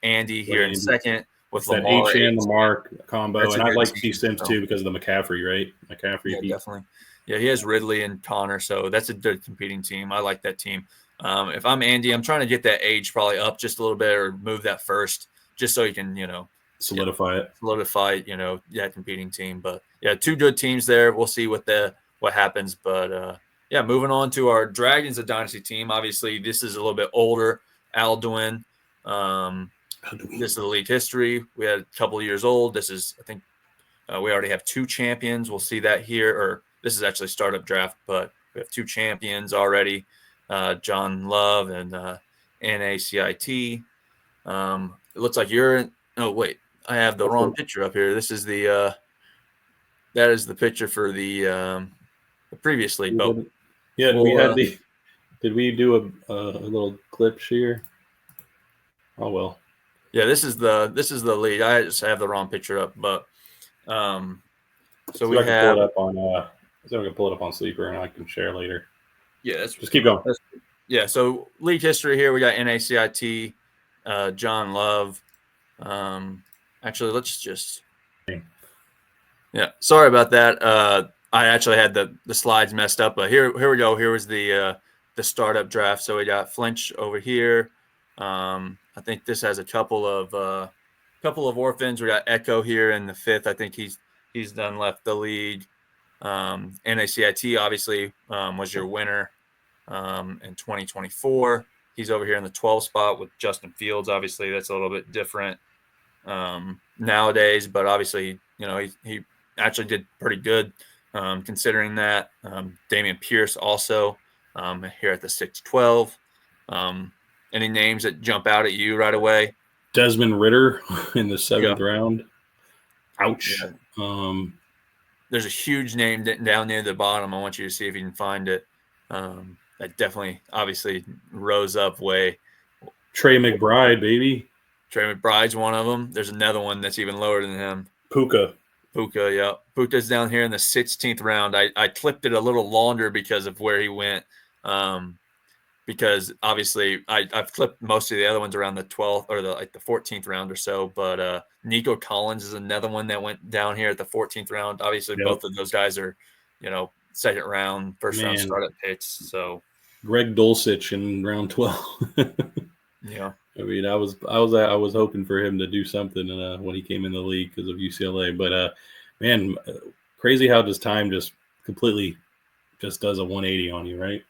Andy here in 2nd with Lamar. That Lamar combo. And I like C Sims too because of the McCaffrey, right? Yeah, definitely. Yeah, he has Ridley and Connor, so that's a good competing team. I like that team. If I'm Andy, I'm trying to get that age probably up just a little bit or move that first just so you can, solidify it. Solidify, that competing team. But, yeah, 2 good teams there. We'll see what happens. But, yeah, moving on to our Dragons of Dynasty team. Obviously, this is a little bit older. Alduin. This is the league history. We had a couple of years old. This is, I think, we already have 2 champions. We'll see that here. Or this is actually startup draft, but we have 2 champions already. John Love and NACIT. It looks like you're in. Oh, wait. I have the wrong picture up here. This is that is the picture for the previous league. But yeah, did we do a little clip here? Oh well. Yeah, this is the lead. I just have the wrong picture up, but so we have. Pull it up on so we can pull it up on Sleeper and I can share later. Yeah, just keep going. Yeah, so league history here. We got NACIT, John Love. Actually, let's just. Yeah, sorry about that. I actually had the slides messed up, but here we go. Here was the startup draft. So we got Flinch over here. I think this has a couple of orphans. We got Echo here in the 5th. I think he's done left the league. NACIT obviously was your winner in 2024. He's over here in the 12th spot with Justin Fields. Obviously, that's a little bit different nowadays, but obviously, he actually did pretty good considering that. Damian Pierce also here at the 6-12. Any names that jump out at you right away? Desmond Ridder in the 7th round. Ouch. Yeah. There's a huge name down near the bottom. I want you to see if you can find it. That definitely, obviously, rose up way. Trey McBride, baby. Trey McBride's one of them. There's another one that's even lower than him. Puka, yeah. Puka's down here in the 16th round. I clipped it a little longer because of where he went. Because obviously I've clipped most of the other ones around the 12th or the 14th round or so. But Nico Collins is another one that went down here at the 14th round. Obviously, both of those guys are, 2nd round, first round startup picks. So Greg Dulcich in round 12. Yeah. I mean, I was hoping for him to do something when he came in the league because of UCLA. But man, crazy how this time just completely just does a 180 on you, right?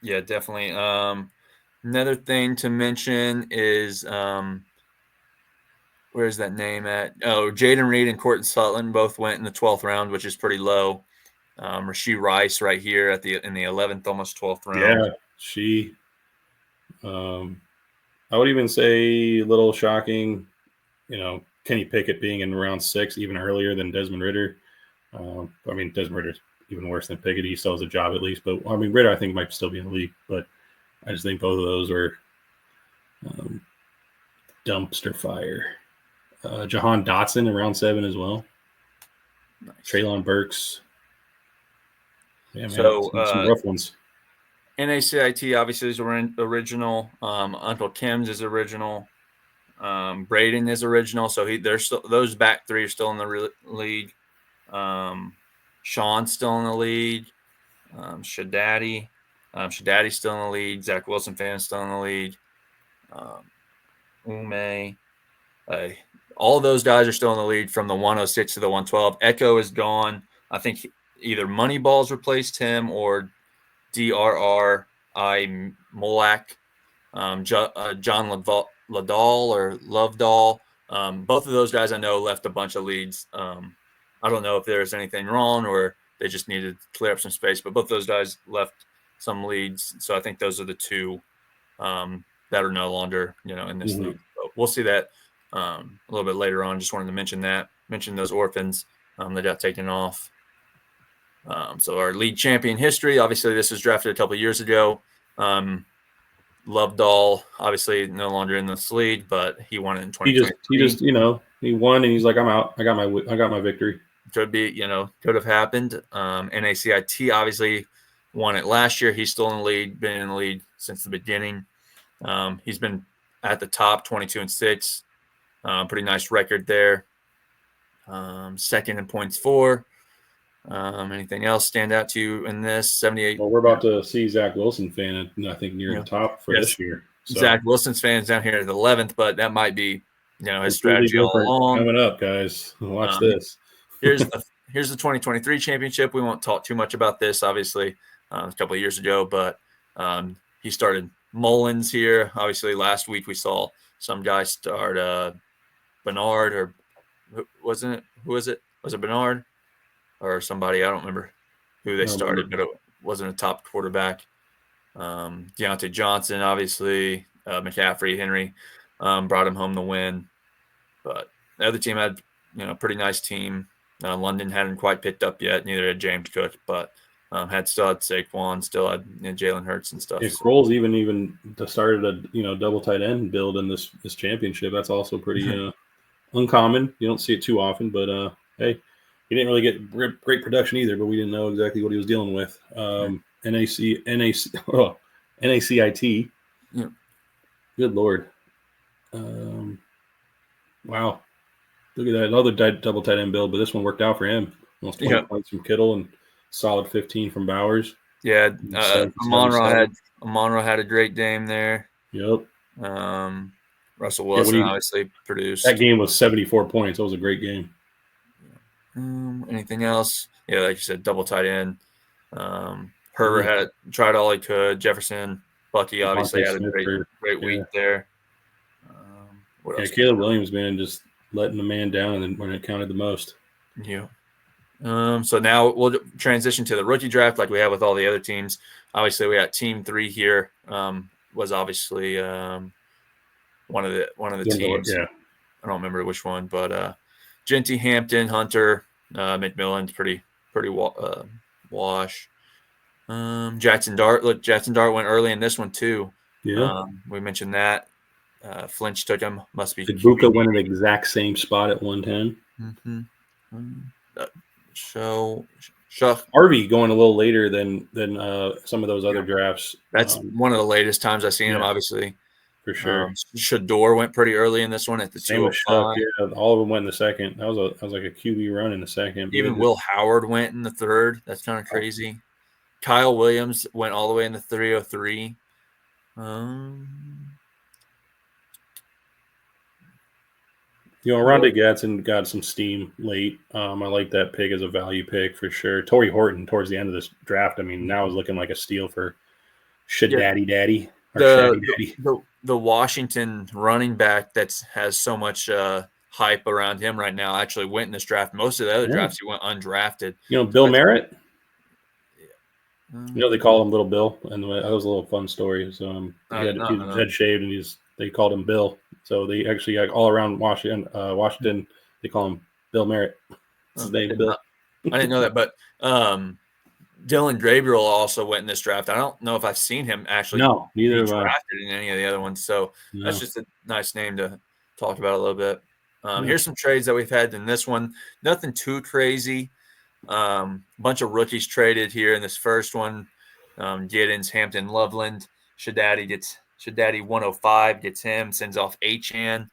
Yeah, definitely. Another thing to mention is where's that name at? Oh, Jaden Reed and Courtney Sutton both went in the 12th round, which is pretty low. Rasheed Rice right here in the 11th, almost 12th round. Yeah, she. I would even say a little shocking, Kenny Pickett being in round 6 even earlier than Desmond Ridder. I mean, Desmond Ridder's even worse than Pickett. He still has a job at least. But, I mean, Ridder I think might still be in the league. But I just think both of those were dumpster fire. Jahan Dotson in round 7 as well. Nice. Traylon Burks. Yeah, man. So some rough ones. NACIT obviously is original. Uncle Kim's is original. Braden is original. So those back 3 are still in the league. Sean's still in the league. Shadaddy. Shadaddy's still in the league. Zach Wilson fan's still in the league. Ume. All of those guys are still in the league from the 106 to the 112. Echo is gone. I think either Moneyball's replaced him or DRRI Molak. John Ladall or Lovedahl. Both of those guys I know left a bunch of leads. I don't know if there's anything wrong or they just needed to clear up some space, but both those guys left some leads. So I think those are the 2 that are no longer, in this league. So we'll see that a little bit later on. Just wanted to mention those orphans that got taken off. So our league champion history, obviously this was drafted a couple of years ago. Lovedahl, obviously no longer in this league, but he won it in 2020. He just he won and he's like, I'm out. I got my victory. Could be, could have happened. NACIT obviously won it last year. He's still in the league, been in the league since the beginning. He's been at the top, 22-6. Pretty nice record there. Second in points for. Anything else stand out to you in this? 78. Well, we're about to see Zach Wilson fan, I think, near the top for this year. So. Zach Wilson's fans down here at the 11th, but that might be, his strategy all along. Coming up, guys. Watch this. Here's the 2023 championship. We won't talk too much about this, obviously, a couple of years ago, but he started Mullins here. Obviously, last week we saw some guy start Bernard, or wasn't it? Who was it? Was it Bernard or somebody? I don't remember who they started, but it wasn't a top quarterback. Deontay Johnson, obviously, McCaffrey, Henry brought him home the win. But the other team had, pretty nice team. London hadn't quite picked up yet. Neither had James Cook, but still had Saquon, still had Jalen Hurts and stuff. If Kroll's even started a double tight end build in this championship, that's also pretty uncommon. You don't see it too often, but hey, he didn't really get great production either. But we didn't know exactly what he was dealing with. NACIT. Yeah. Good Lord. Wow. Look at that. Another double tight end build, but this one worked out for him. Almost 20 points from Kittle and solid 15 from Bowers. Yeah. Monroe had a great game there. Yep. Russell Wilson obviously produced. That game was 74 points. That was a great game. Anything else? Yeah, like you said, double tight end. Herbert had tried all he could. Jefferson, Bucky obviously had a great week there. What else? Caleb Williams, man, just letting the man down, and then when it counted the most. Yeah. So now we'll transition to the rookie draft, like we have with all the other teams. Obviously, we got Team 3 here. Was obviously one of the teams. Yeah. I don't remember which one, but Genty, Hampton, Hunter, McMillan's pretty wash. Jackson Dart. Look, Jackson Dart went early in this one too. Yeah. We mentioned that. Flinch took him. Must be. Buka went in the exact same spot at 110. So Harvey going a little later than some of those other drafts. That's one of the latest times I've seen him, obviously. For sure. Shador went pretty early in this one at the 205. Yeah, all of them went in the second. That was like a QB run in the second. Even Will Howard went in the third. That's kind of crazy. Kyle Williams went all the way in the 303. Rondé Gadsden got some steam late. I like that pick as a value pick for sure. Torrey Horton towards the end of this draft. I mean, now is looking like a steal for Daddy. The Washington running back that has so much hype around him right now actually went in this draft. Most of the other drafts he went undrafted. Bill Merritt. They call him Little Bill, and that was a little fun story. So he had head shaved, and they called him Bill. So they actually all around Washington, they call him Bill Merritt. That's his name, Bill. I didn't know that, but Dylan Gabriel also went in this draft. I don't know if I've seen him actually No, neither be have I. drafted in any of the other ones. So that's No. just a nice name to talk about a little bit. Yeah. Here's some trades that we've had in this one. Nothing too crazy. Bunch of rookies traded here in this first one. Giddens, Hampton, Loveland. Shadaddy 105 gets him, sends off Achan,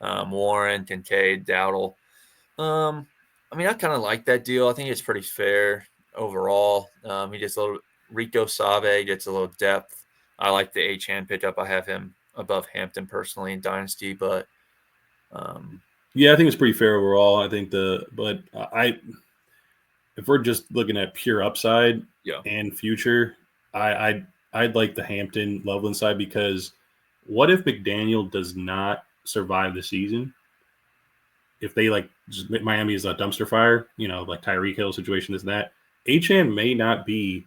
Warren, Kincaid, Dowdle. I mean, I kind of like that deal. I think it's pretty fair overall. He gets a little Rico Save gets a little depth. I like the Achan pickup. I have him above Hampton personally in Dynasty, but yeah, I think it's pretty fair overall. I think if we're just looking at pure upside and future, I'd like the Hampton Loveland side, because what if McDaniel does not survive the season? If they just Miami is a dumpster fire, like Tyreek Hill situation, this and that, Achan may not be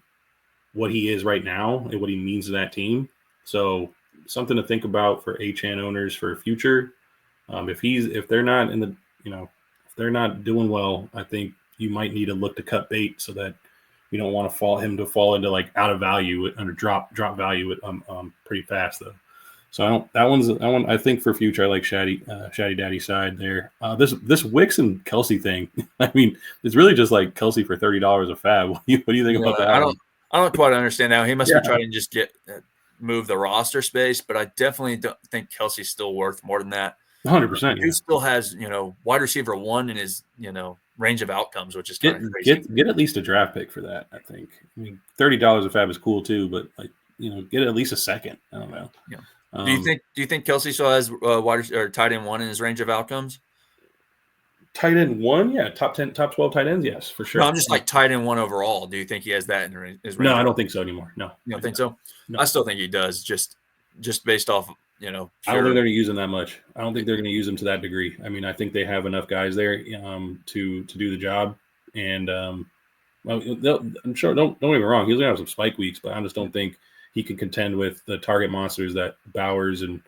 what he is right now and what he means to that team. So something to think about for Achan owners for future. If they're not in the, if they're not doing well, I think you might need to look to cut bait so that you don't want to fall into like out of value under drop value pretty fast though. So that one I think for future I like Shaddy Daddy side there. This Wicks and Kelsey thing, I mean, it's really just like Kelsey for $30 a fab. What do you think about that? I don't quite understand now. He must be trying to just move the roster space, but I definitely don't think Kelsey's still worth more than that. 100%. He still has, wide receiver 1 in his, range of outcomes, which is kind of crazy. Get at least a draft pick for that, I think. I mean, $30 a fab is cool too, but get at least a second. I don't know. Yeah. Do you think Kelsey still has tight end 1 in his range of outcomes? Tight end 1, yeah, top 10, top 12 tight ends, yes, for sure. No, I'm just like tight end 1 overall. Do you think he has that in his range? No, I don't think so anymore. No, you don't think so? No. I still think he does. Just based off, I don't think they're going to use him that much. I don't think they're going to use him to that degree. I mean, I think they have enough guys there to do the job, and I'm sure. Don't get me wrong, he's going to have some spike weeks, but I just don't think he can contend with the target monsters that Bowers and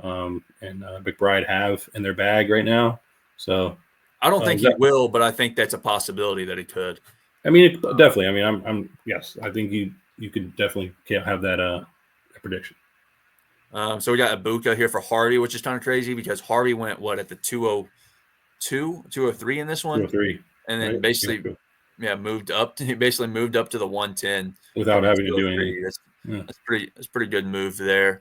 McBride have in their bag right now. So I don't think he will, but I think that's a possibility that he could. I mean, definitely. I mean, yes, I think you could definitely have that prediction. So we got Ibuka here for Harvey, which is kind of crazy because Harvey went at the 202, 203 in this one, 203, and then basically moved up. He basically moved up to the 110 without having to do anything. That's pretty good move there.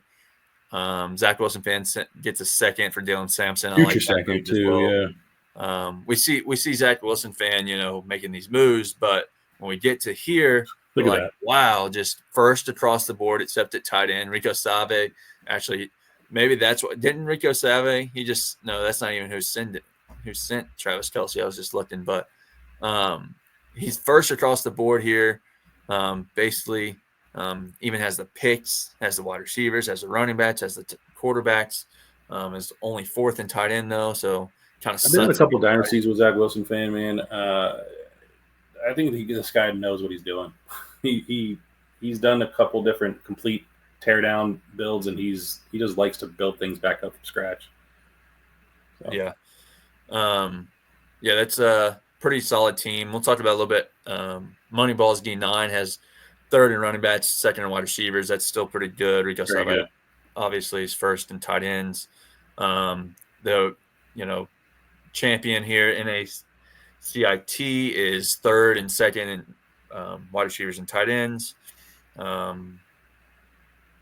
Zach Wilson fan gets a second for Dylan Sampson. Future second too, yeah. We see Zach Wilson fan, making these moves, but when we get to here, we're like, wow, just first across the board, except at tight end. Rico Save, actually, maybe that's what didn't Rico Save. That's not even who sent Travis Kelsey. I was just looking, but he's first across the board here. Basically, even has the picks, has the wide receivers, has the running backs, has the quarterbacks. Is only fourth in tight end though, so kind of. I've been in a couple of dynasties with Zach Wilson fan, man. I think this guy knows what he's doing. He's done a couple different complete teardown builds, and he just likes to build things back up from scratch. So. Yeah, that's a pretty solid team. We'll talk about a little bit. Moneyball's D9 has third in running backs, second in wide receivers. That's still pretty good. Rico Sava obviously is first in tight ends. The champion here in a CIT is third and second in wide receivers and tight ends. No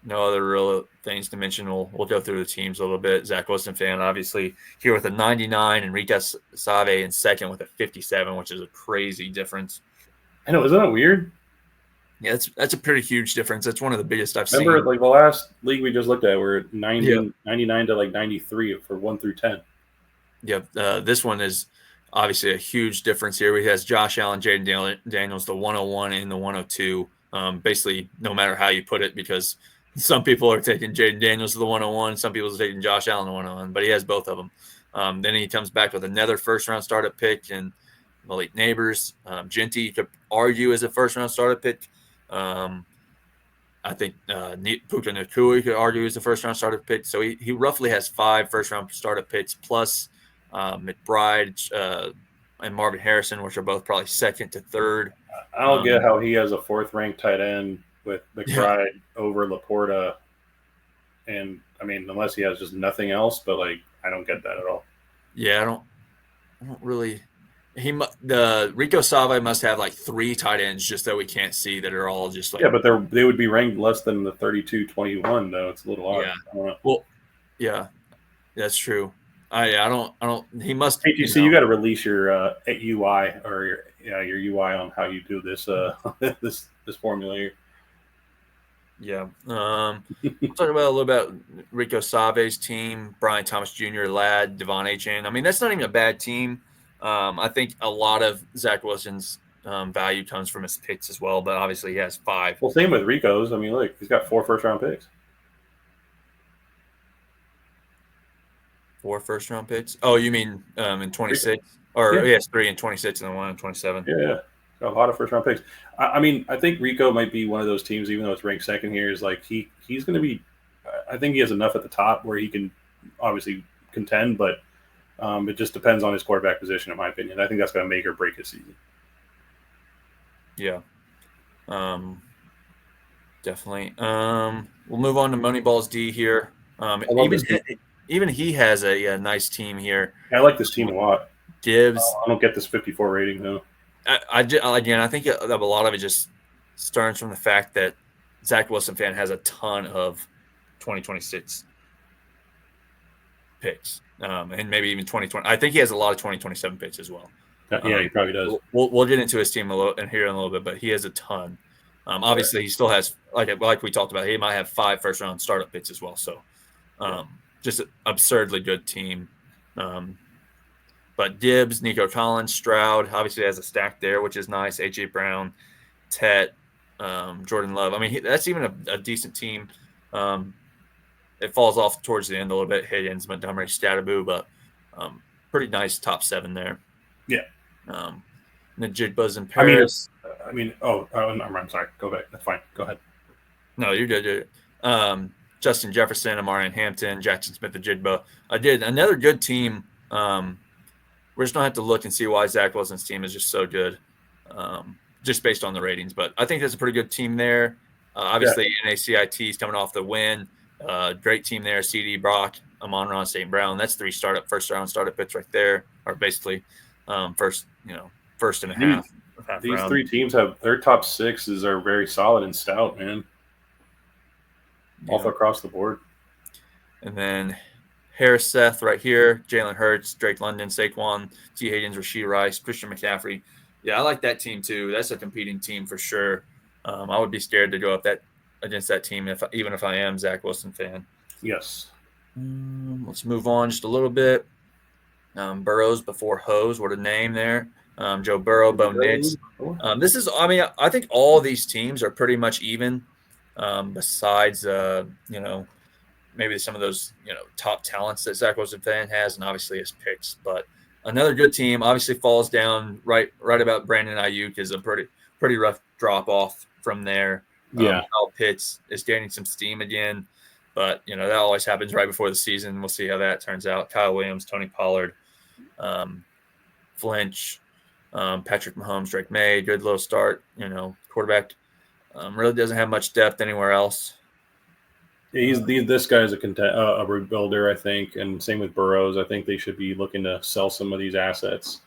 other real things to mention. We'll go through the teams a little bit. Zach Wilson fan, obviously, here with a 99, and Rico Save in second with a 57, which is a crazy difference. I know. Isn't that weird? Yeah, that's a pretty huge difference. That's one of the biggest I've seen. Remember, like the last league we just looked at, we're 99 to like 93 for 1 through 10. Yeah, this one is obviously a huge difference here. We has Josh Allen, Jaden Daniels, the 101 and the 102. Basically, no matter how you put it, because some people are taking Jaden Daniels to the 101, some people are taking Josh Allen to the 101, but he has both of them. Then he comes back with another first-round startup pick and Malik Neighbors. Genty, you could argue as a first-round startup pick. I think Puka Nacua, you could argue is the first-round startup pick. So he roughly has 5 first-round startup picks plus McBride and Marvin Harrison, which are both probably second to third. I don't get how he has a 4th-ranked tight end with McBride over Laporta. And, I mean, unless he has just nothing else, but, like, I don't get that at all. Yeah, I don't really. The Rico Save must have like 3 tight ends just that we can't see that are all just like. Yeah, but they would be ranked less than the 32-21 though. It's a little odd. Yeah. Well, yeah, that's true. I don't. He must. ATC, you got to release your UI or your UI on how you do this this formula here. Yeah. Talk about a little about Rico Save's team, Brian Thomas Jr., Ladd, Devon Achane. I mean, that's not even a bad team. I think a lot of Zach Wilson's value comes from his picks as well, but obviously he has 5. Well, same with Rico's. I mean, look, he's got 4 first-round picks. 4 first-round picks? Oh, you mean in 26? Or yes, 3 in 26 and then 1 in 27. Yeah. Got a lot of first-round picks. I mean, I think Rico might be one of those teams, even though it's ranked 2nd here, is like he's going to be – I think he has enough at the top where he can obviously contend, but it just depends on his quarterback position, in my opinion. I think that's going to make or break his season. Yeah. Definitely. We'll move on to Moneyball's D here. Even he has a nice team here. I like this team a lot. Gibbs. I don't get this 54 rating, though. I think a lot of it just stems from the fact that Zach Wilson fan has a ton of 2026 picks, and maybe even 2020. I think he has a lot of 2027 picks as well. Yeah, he probably does. We'll get into his team here in a little bit, but he has a ton. Obviously, he still has like we talked about. He might have 5 first-round startup picks as well. So, just an absurdly good team. But Gibbs, Nico Collins, Stroud obviously has a stack there, which is nice. A.J. Brown, Tet, Jordan Love. I mean, that's even a decent team. It falls off towards the end a little bit. Higgins, Montgomery, Statabu, but pretty nice top 7 there. Yeah. Najigbas in Paris. I'm sorry. Go back. That's fine. Go ahead. No, you're good. Justin Jefferson, Amarian Hampton, Jackson Smith-Njigba. Another good team. We're just going to have to look and see why Zach Wilson's team is just so good, just based on the ratings. But I think that's a pretty good team there. Obviously, NACIT is coming off the win. Great team there. CD, Brock, Amon-Ra, St. Brown. That's 3 first-round startup picks right there, or basically first and a half. These round. 3 teams have their top 6s are very solid and stout, man. All across the board. And then Harris Seth right here, Jalen Hurts, Drake London, Saquon, T. Higgins, Rashee Rice, Christian McCaffrey. Yeah, I like that team too. That's a competing team for sure. I would be scared to go up against that team even if I am Zach Wilson fan. Yes. Let's move on just a little bit. Burrows before Hose. What a name there. Joe Burrow, Bo Nix. I think all these teams are pretty much even. Besides, maybe some of those, top talents that Zach Wilson fan has, and obviously his picks. But another good team obviously falls down right about Brandon Ayuk is a pretty rough drop off from there. Yeah, Kyle Pitts is gaining some steam again, but that always happens right before the season. We'll see how that turns out. Kyle Williams, Tony Pollard, Flinch, Patrick Mahomes, Drake May, good little start. Quarterback really doesn't have much depth anywhere else. This guy's a rebuilder, I think, and same with Burrows. I think they should be looking to sell some of these assets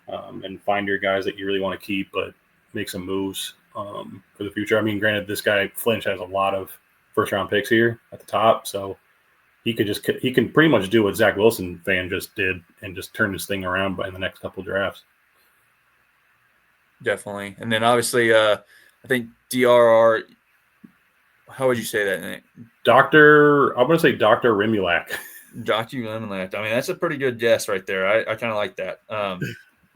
and find your guys that you really want to keep, but make some moves for the future. I mean, granted, this guy Flinch has a lot of first-round picks here at the top, so he can pretty much do what Zach Wilson fan just did and just turn this thing around in the next couple of drafts. Definitely, and then obviously, I think DRR. How would you say that name? I'm going to say Dr. Rimulak. Dr. Rimulak. I mean, that's a pretty good guess right there. I kind of like that.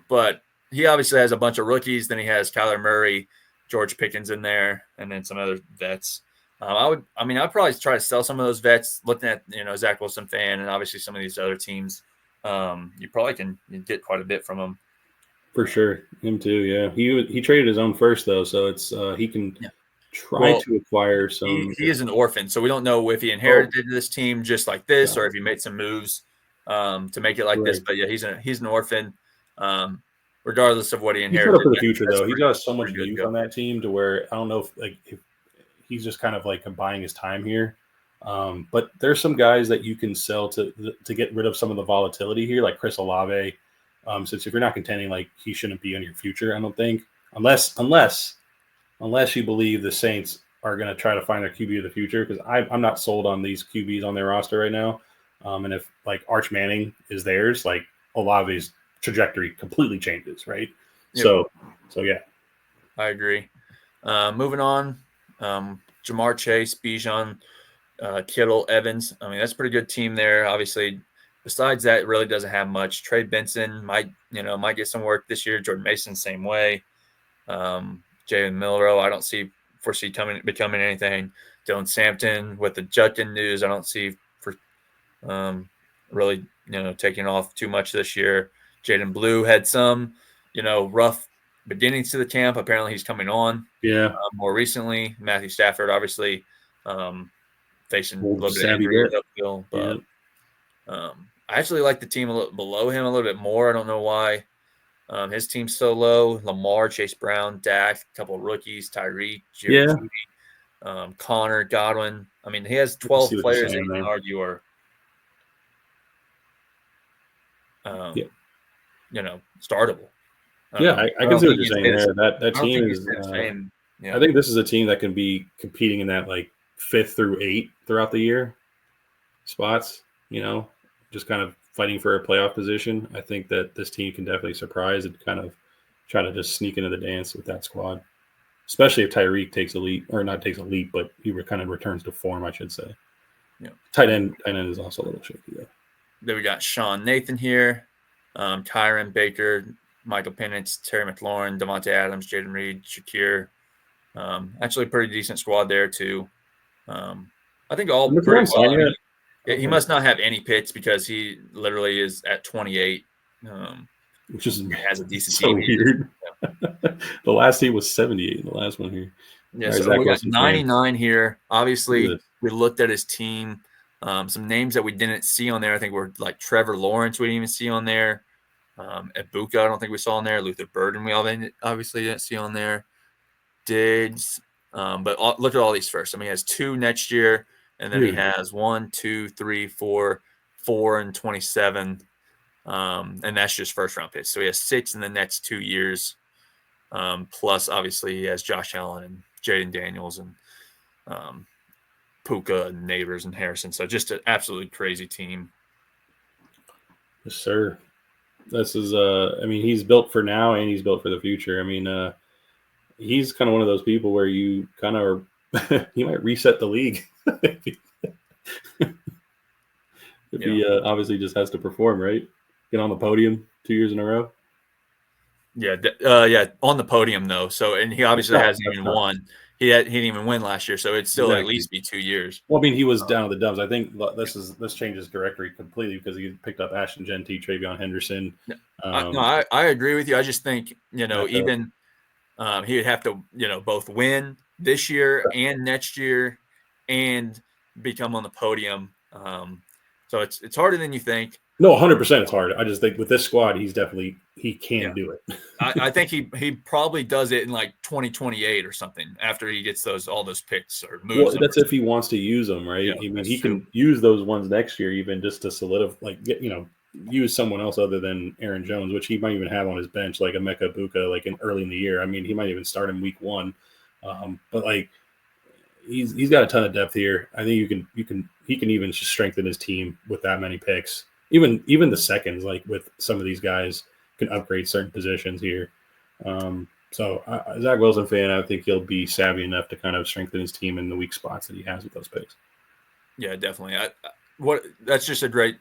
But he obviously has a bunch of rookies. Then he has Kyler Murray, George Pickens in there, and then some other vets. I'd probably try to sell some of those vets, looking at, Zach Wilson fan and obviously some of these other teams. You probably can get quite a bit from them. For sure. Him too, yeah. He traded his own first, though, so it's he can try to acquire some. He is an orphan, so we don't know if he inherited this team just like this or if he made some moves to make it like this. But, yeah, he's an orphan. regardless of what he He's set up inherited. for the future, though. He does so much pretty good youth to on go. that team to where I don't know if he's just kind of like buying his time here. But there's some guys that you can sell to get rid of some of the volatility here, like Chris Olave. Since if you're not contending, like he shouldn't be in your future, I don't think, unless you believe the Saints are going to try to find their QB of the future, because I'm not sold on these QBs on their roster right now. And if like Arch Manning is theirs, like Olave's trajectory completely changes, right? Yep. So yeah, I agree. Moving on, Jamar Chase, Bijan, Kittle, Evans. I mean, that's a pretty good team there. Obviously, besides that, it really doesn't have much. Trey Benson might get some work this year. Jordan Mason, same way. Jalen Milrow, I don't foresee becoming anything. Dylan Sampton with the Judkin news, I don't see for really taking off too much this year. Jaden Blue had some rough beginnings to the camp. Apparently, he's coming on. yeah. More recently, Matthew Stafford, obviously facing a Old little bit of savvy injury bit. uphill, Yeah. but I actually like the team below him a little bit more. I don't know why. His team's so low. Lamar, Chase Brown, Dak, a couple of rookies, Tyreek, Jerry Yeah. Jeudy, Connor, Godwin. I mean, he has I 12 see what you're players that saying you can there. argue are, Yeah. startable. Yeah, I can see what you're saying there. That I don't team think is. he's his fame. I think this is a team that can be competing in that like 5th through 8th throughout the year spots. Just kind of fighting for a playoff position. I think that this team can definitely surprise and kind of try to just sneak into the dance with that squad, especially if Tyreek takes a leap, or not takes a leap, but he kind of returns to form, I should say. Yeah. Tight end is also a little shaky though. Then we got Sean Nathan here, Kyron Baker, Michael Penix, Terry McLaurin, Devontae Adams, Jaden Reed, Shakir. Actually, a pretty decent squad there too. I think all pretty well. I mean, he must not have any picks because he literally is at 28. Which is has a decent so team. weird. Yeah. The last team was 78. The last one here. Yeah, so we got 99 here. Obviously, we looked at his team. Some names that we didn't see on there, I think, were like Trevor Lawrence. We didn't even see on there. Ibuka, I don't think we saw on there. Luther Burden, we obviously didn't see on there. Diggs, but look at all these first. I mean, he has 2 next year, and then he has 1, 2, 3, 4, 4 and 27, and that's just first round picks. So he has 6 in the next 2 years. Plus, obviously, he has Josh Allen and Jaden Daniels and Puka and Neighbors and Harrison. So just an absolutely crazy team. Yes, sir. This is I mean, he's built for now and he's built for the future. I mean, he's kind of one of those people where you kind of he might reset the league if he obviously just has to perform, right? Get on the podium 2 years in a row. Yeah, on the podium though. So, and he obviously hasn't even won. He didn't even win last year, so it'd still at least be 2 years. Well, I mean, he was down at the dumps. I think this changes directory completely because he picked up Ashton Genty, Travion Henderson. I agree with you. I just think even he would have to both win this year and next year, and become on the podium. So it's harder than you think. No, 100% it's hard. I just think with this squad, he can do it. I think he probably does it in like 2028 or something after he gets all those picks or moves. Well, that's if he wants to use them, right? Yeah, I mean, he can use those ones next year, even just to solidify, use someone else other than Aaron Jones, which he might even have on his bench, like Emeka Buka, like early in the year. I mean, he might even start in week 1. But like he's got a ton of depth here. I think he can even just strengthen his team with that many picks. Even the seconds, like with some of these guys, can upgrade certain positions here. So, Zach Wilson fan, I think he'll be savvy enough to kind of strengthen his team in the weak spots that he has with those picks. Yeah, definitely. That's just a great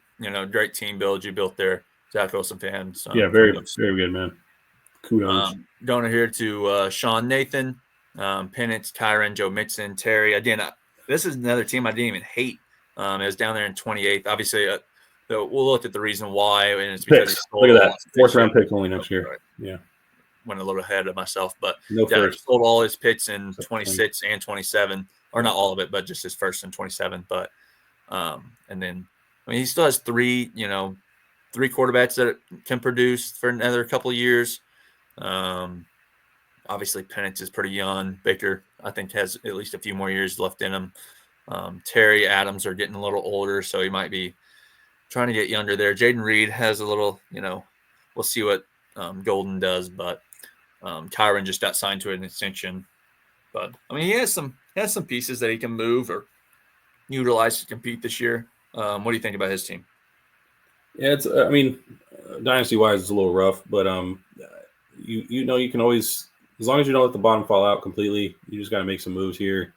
team build you built there, Zach Wilson fans. Yeah, very good, man. Kudos. Going here to Sean Nathan, Penix, Kyron, Joe Mixon, Terry. Again, this is another team I didn't even hate. It was down there in 28th. Obviously, we'll look at the reason why, and it's because look at that 4th round pick only next year. Yeah, went a little ahead of myself, but he sold all his picks in 26 and 27, or not all of it, but just his first in 27. But and then he still has 3 quarterbacks that can produce for another couple of years. Obviously, Penix is pretty young. Baker, I think, has at least a few more years left in him. Terry, Adams are getting a little older, so he might be trying to get younger there. Jaden Reed has a little, we'll see what Golden does, but Kyron just got signed to an extension. But I mean, he has some pieces that he can move or utilize to compete this year. What do you think about his team? Yeah, it's. I mean, dynasty wise, it's a little rough, but you can always, as long as you don't let the bottom fall out completely, you just got to make some moves here.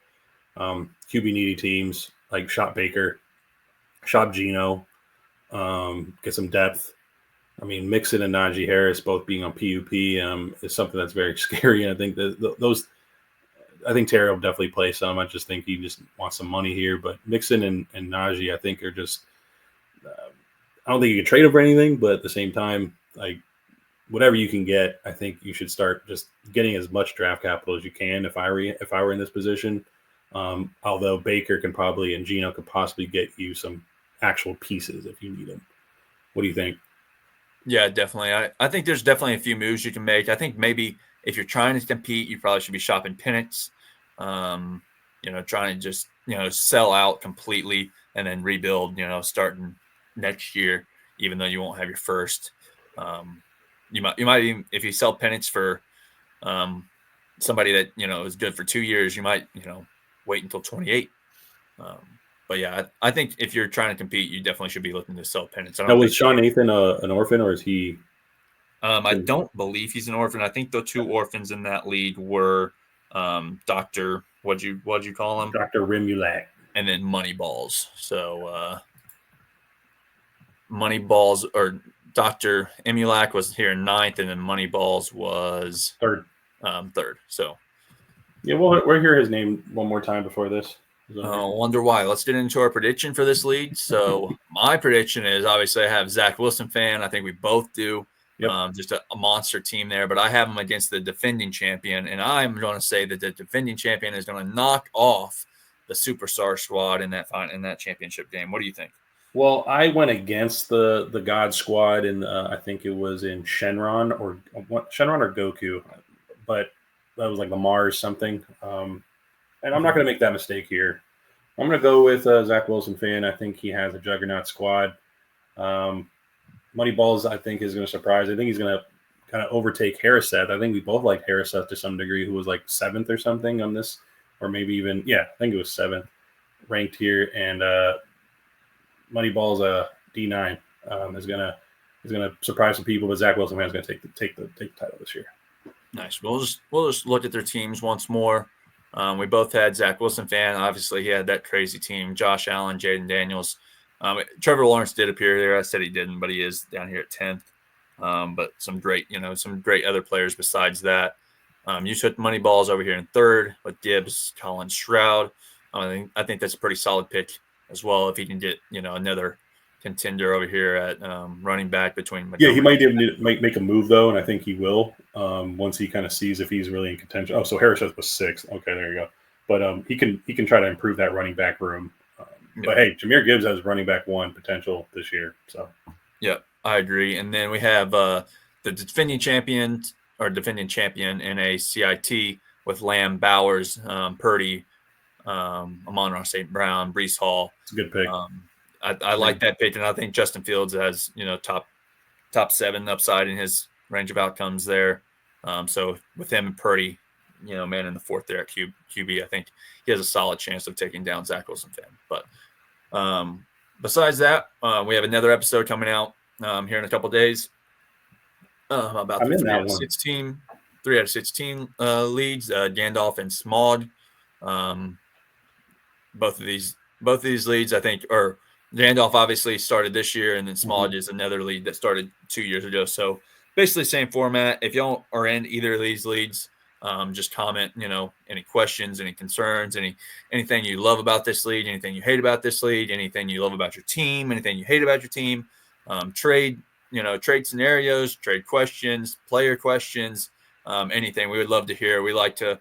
QB needy teams like shop Baker, shop Geno, get some depth. I mean, Mixon and Najee Harris both being on PUP is something that's very scary. And I think I think Terry will definitely play some. I just think he just wants some money here. But Mixon and Najee, I think, are just. I don't think you can trade them for anything, but at the same time, like whatever you can get, I think you should start just getting as much draft capital as you can. If I were in this position, although Baker can probably and Geno could possibly get you some actual pieces if you need them. What do you think? Yeah, definitely. I think there's definitely a few moves you can make. I think maybe if you're trying to compete, you probably should be shopping Penix. Trying to just sell out completely and then rebuild. Starting next year, even though you won't have your first. You might even, if you sell Penix for somebody that is good for 2 years, you might wait until 28. But yeah, I think if you're trying to compete, you definitely should be looking to sell Penix. Now, was Sean Nathan an orphan, or is he? I don't believe he's an orphan. I think the 2 orphans in that league were Dr. What'd you call him? Dr. Remulac. And then Moneyballs. So Moneyballs or Dr. Emulac was here in 9th, and then Moneyballs was 3rd. 3rd. So yeah, we'll hear his name one more time before this. Wonder why. Let's get into our prediction for this league. So my prediction is, obviously I have Zach Wilson fan. I think we both do. Yep. Just a monster team there, but I have him against the defending champion, and I'm going to say that the defending champion is going to knock off the superstar squad in that championship game. What do you think? Well, I went against the God Squad, and I think it was in Shenron or Goku, but that was like the Mars something. And I'm not going to make that mistake here. I'm going to go with Zach Wilson fan. I think he has a juggernaut squad. Moneyballs, I think, is going to surprise. I think he's going to kind of overtake Harriseth. I think we both like Harriseth to some degree, who was like 7th or something on this, or maybe even, I think it was 7th ranked here. And Moneyball's D9 is gonna surprise some people, but Zach Wilson is going to take the title this year. Nice. We'll just look at their teams once more. We both had Zach Wilson fan. Obviously, he had that crazy team: Josh Allen, Jaden Daniels. Trevor Lawrence did appear there. I said he didn't, but he is down here at 10th. But some great other players besides that. You took Moneyballs over here in 3rd with Gibbs, Collins, Stroud. I think that's a pretty solid pick as well. If he can get another contender over here at running back between Montgomery. Yeah, he might even make a move though, and I think he will once he kind of sees if he's really in contention. Oh, so Harriseth was 6th. Okay, there you go. But he can try to improve that running back room. But hey, Jahmyr Gibbs has running back 1 potential this year. So yeah, I agree. And then we have the defending champion in a CIT with Lamb, Bowers, Purdy, Amon-Ra St. Brown, Breece Hall. It's a good pick. I like that pick, and I think Justin Fields has top 7 upside in his range of outcomes there. So with him and Purdy, man in the 4th there at QB, I think he has a solid chance of taking down Zach Wilson fan. But besides that, we have another episode coming out here in a couple of days about the 3 out of 16 leads, Gandalf and Smog. Both of these leads, I think, or Gandalf obviously started this year, and then Smog is another lead that started 2 years ago. So basically same format. If y'all are in either of these leads, just comment, any questions, any concerns, anything you love about this league, anything you hate about this league, anything you love about your team, anything you hate about your team, trade scenarios, trade questions, player questions, anything. We would love to hear. We like to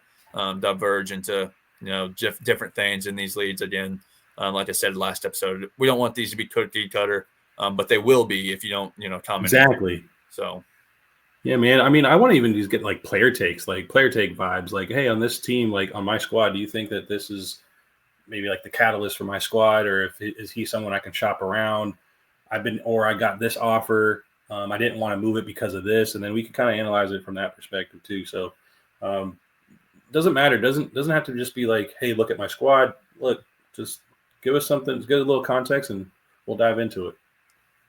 diverge into, different things in these leads. Again, like I said last episode, we don't want these to be cookie cutter, but they will be if you don't, comment. Exactly. So Yeah, man. I mean, I want to even just get like player takes, like player take vibes. Like, hey, on this team, like on my squad, do you think that this is maybe like the catalyst for my squad, or is he someone I can shop around? Or I got this offer. I didn't want to move it because of this, and then we can kind of analyze it from that perspective too. So, um, doesn't matter. Doesn't have to just be like, hey, look at my squad. Look, just give us something, get a little context, and we'll dive into it.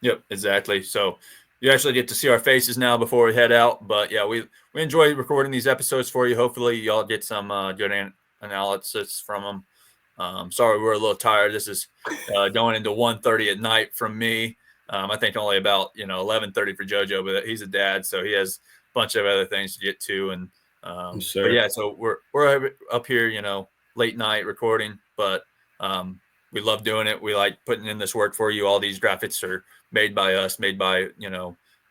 Yep, exactly. So you actually get to see our faces now before we head out. But yeah, we enjoy recording these episodes for you. Hopefully, y'all get some good analysis from them. Sorry, we're a little tired. This is going into 1:30 at night from me. I think only about 11:30 for JoJo, but he's a dad, so he has a bunch of other things to get to. And Yes, but sir. yeah, so we're up here, late night recording, but we love doing it. We like putting in this work for you. All these graphics are made by us, made by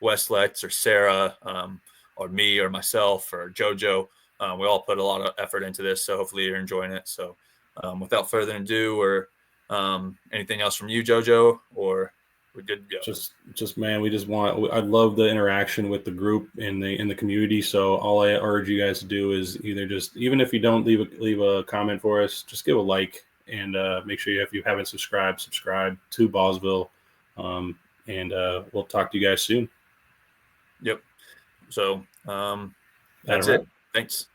Westlex or Sarah, or me or myself or JoJo. We all put a lot of effort into this, so hopefully you're enjoying it. So without further ado, or anything else from you, JoJo, or we're good to go. Just man, we just want. I love the interaction with the group in the community. So all I urge you guys to do is either just, even if you don't leave a comment for us, just give a like, and make sure if you haven't subscribe to Ballsville, and we'll talk to you guys soon. Yep. So That that's all right? it. Thanks.